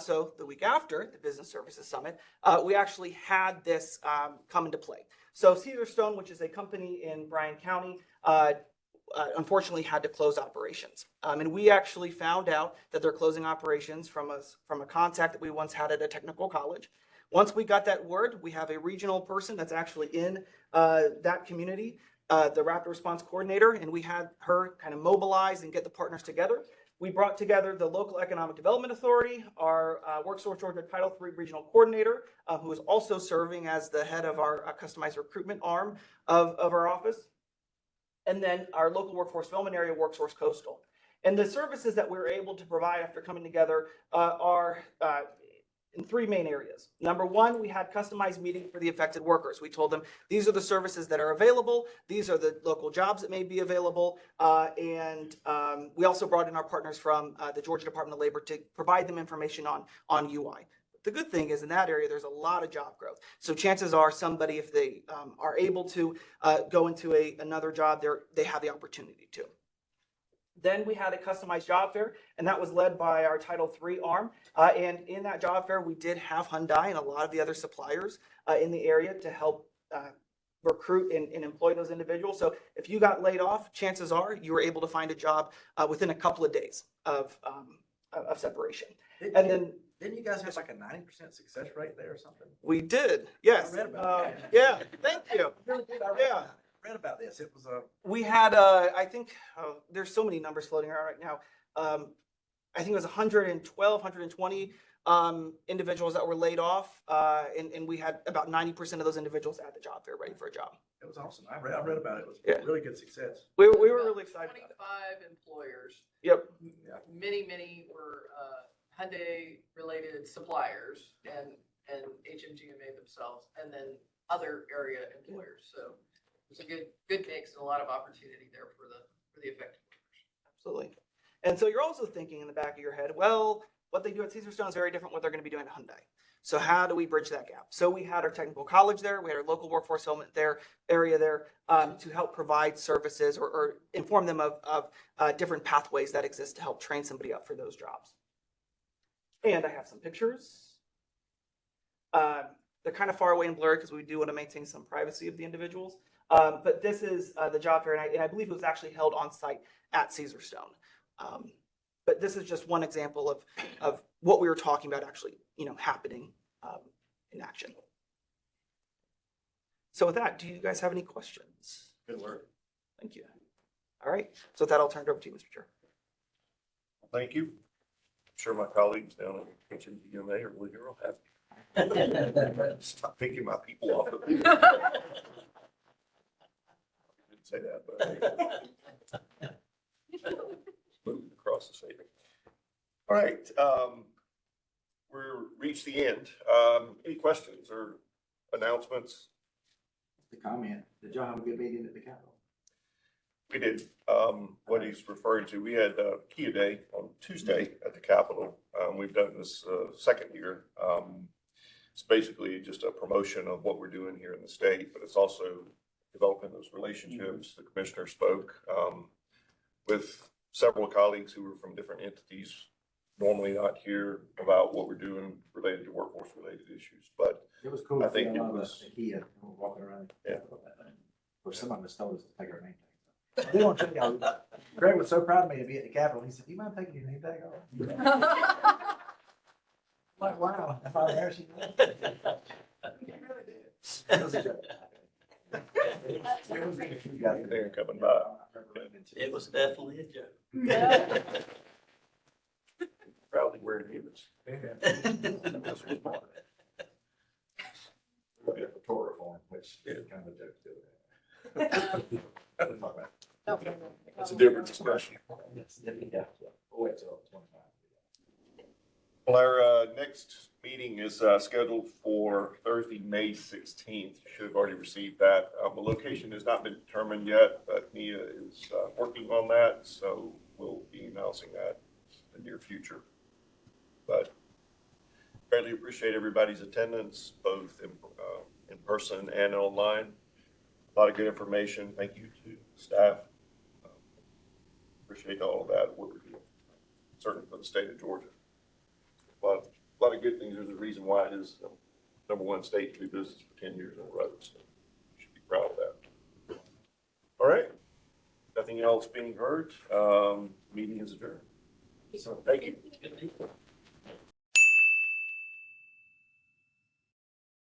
So the week after the Business Services Summit, we actually had this come into play. So Caesarstone, which is a company in Bryan County, unfortunately had to close operations. And we actually found out that they're closing operations from a contact that we once had at a technical college. Once we got that word, we have a regional person that's actually in that community, the Rapid Response Coordinator, and we had her kind of mobilize and get the partners together. We brought together the local economic development authority, our WorkSource Georgia Title III regional coordinator, who is also serving as the head of our customized recruitment arm of our office, and then our local workforce development area, WorkSource Coastal. And the services that we were able to provide after coming together are in three main areas. Number one, we had customized meetings for the affected workers. We told them, these are the services that are available. These are the local jobs that may be available. We also brought in our partners from the Georgia Department of Labor to provide them information on UI. The good thing is in that area, there's a lot of job growth. So chances are somebody, if they are able to go into another job, they have the opportunity to. Then we had a customized job fair, and that was led by our Title III arm. And in that job fair, we did have Hyundai and a lot of the other suppliers in the area to help recruit and employ those individuals. So if you got laid off, chances are you were able to find a job within a couple of days of separation. And then Didn't you guys have like a 90% success rate there or something? we did, yes. I read about it. Yeah, thank you. I read about this. It was We had, I think, there's so many numbers floating around right now. I think it was 112, 120 individuals that were laid off. And we had about 90% of those individuals at the job fair ready for a job. It was awesome. I read about it. It was Yeah. really good success. We were really excited about it. 25 employers. Yep. Many were Hyundai-related suppliers and HMGMA themselves, and then other area employers. So it's a good mix and a lot of opportunity there for the affected workers. Absolutely. And so you're also thinking in the back of your head, well, what they do at Caesarstone is very different what they're going to be doing at Hyundai. So how do we bridge that gap? So we had our technical college there, we had our local workforce development area there to help provide services or inform them of different pathways that exist to help train somebody up for those jobs. And I have some pictures. They're kind of far away and blurry because we do want to maintain some privacy of the individuals. But this is the job fair, and I believe it was actually held on site at Caesarstone. But this is just one example of what we were talking about actually, happening in action. So with that, do you guys have any questions? Good work. Thank you. All right. So with that, I'll turn it over to you, Mr. Chair. Thank you. I'm sure my colleagues down at HMGMA are really real happy. Stop picking my people off of me. Didn't say that, but moving across the state. All right, we're reached the end. Any questions or announcements? The comment. Did y'all have a good meeting at the Capitol? We did. What he's referring to, we had Kia Day on Tuesday at the Capitol. We've done this second year. It's basically just a promotion of what we're doing here in the state, but it's also developing those relationships. The commissioner spoke with several colleagues who were from different entities, normally not here, about what we're doing related to workforce related issues. But It was cool. I think it was. Kia walking around. Yeah. Or somebody just told us to take our name tag. I do want to tell y'all, Greg was so proud of me to be at the Capitol. He said, "Do you mind taking your name tag off?" I'm like, wow, if I embarrass you. He really did. It was a joke. They're coming by. It was definitely a joke. Proudly wearing heels. We'll get the tour reform, which is kind of a joke too. That's a different discussion. Yeah. We'll wait till 25. Well, our next meeting is scheduled for Thursday, May 16th. You should have already received that. The location has not been determined yet, but Nia is working on that, so we'll be announcing that in the near future. But greatly appreciate everybody's attendance, both in person and online. A lot of good information. Thank you to staff. Appreciate all of that, what we're doing, certainly for the state of Georgia. A lot of good things. There's a reason why it is the #1 state to do business for 10 years in a row. So you should be proud of that. All right. Nothing else being heard. Meeting is adjourned. So thank you.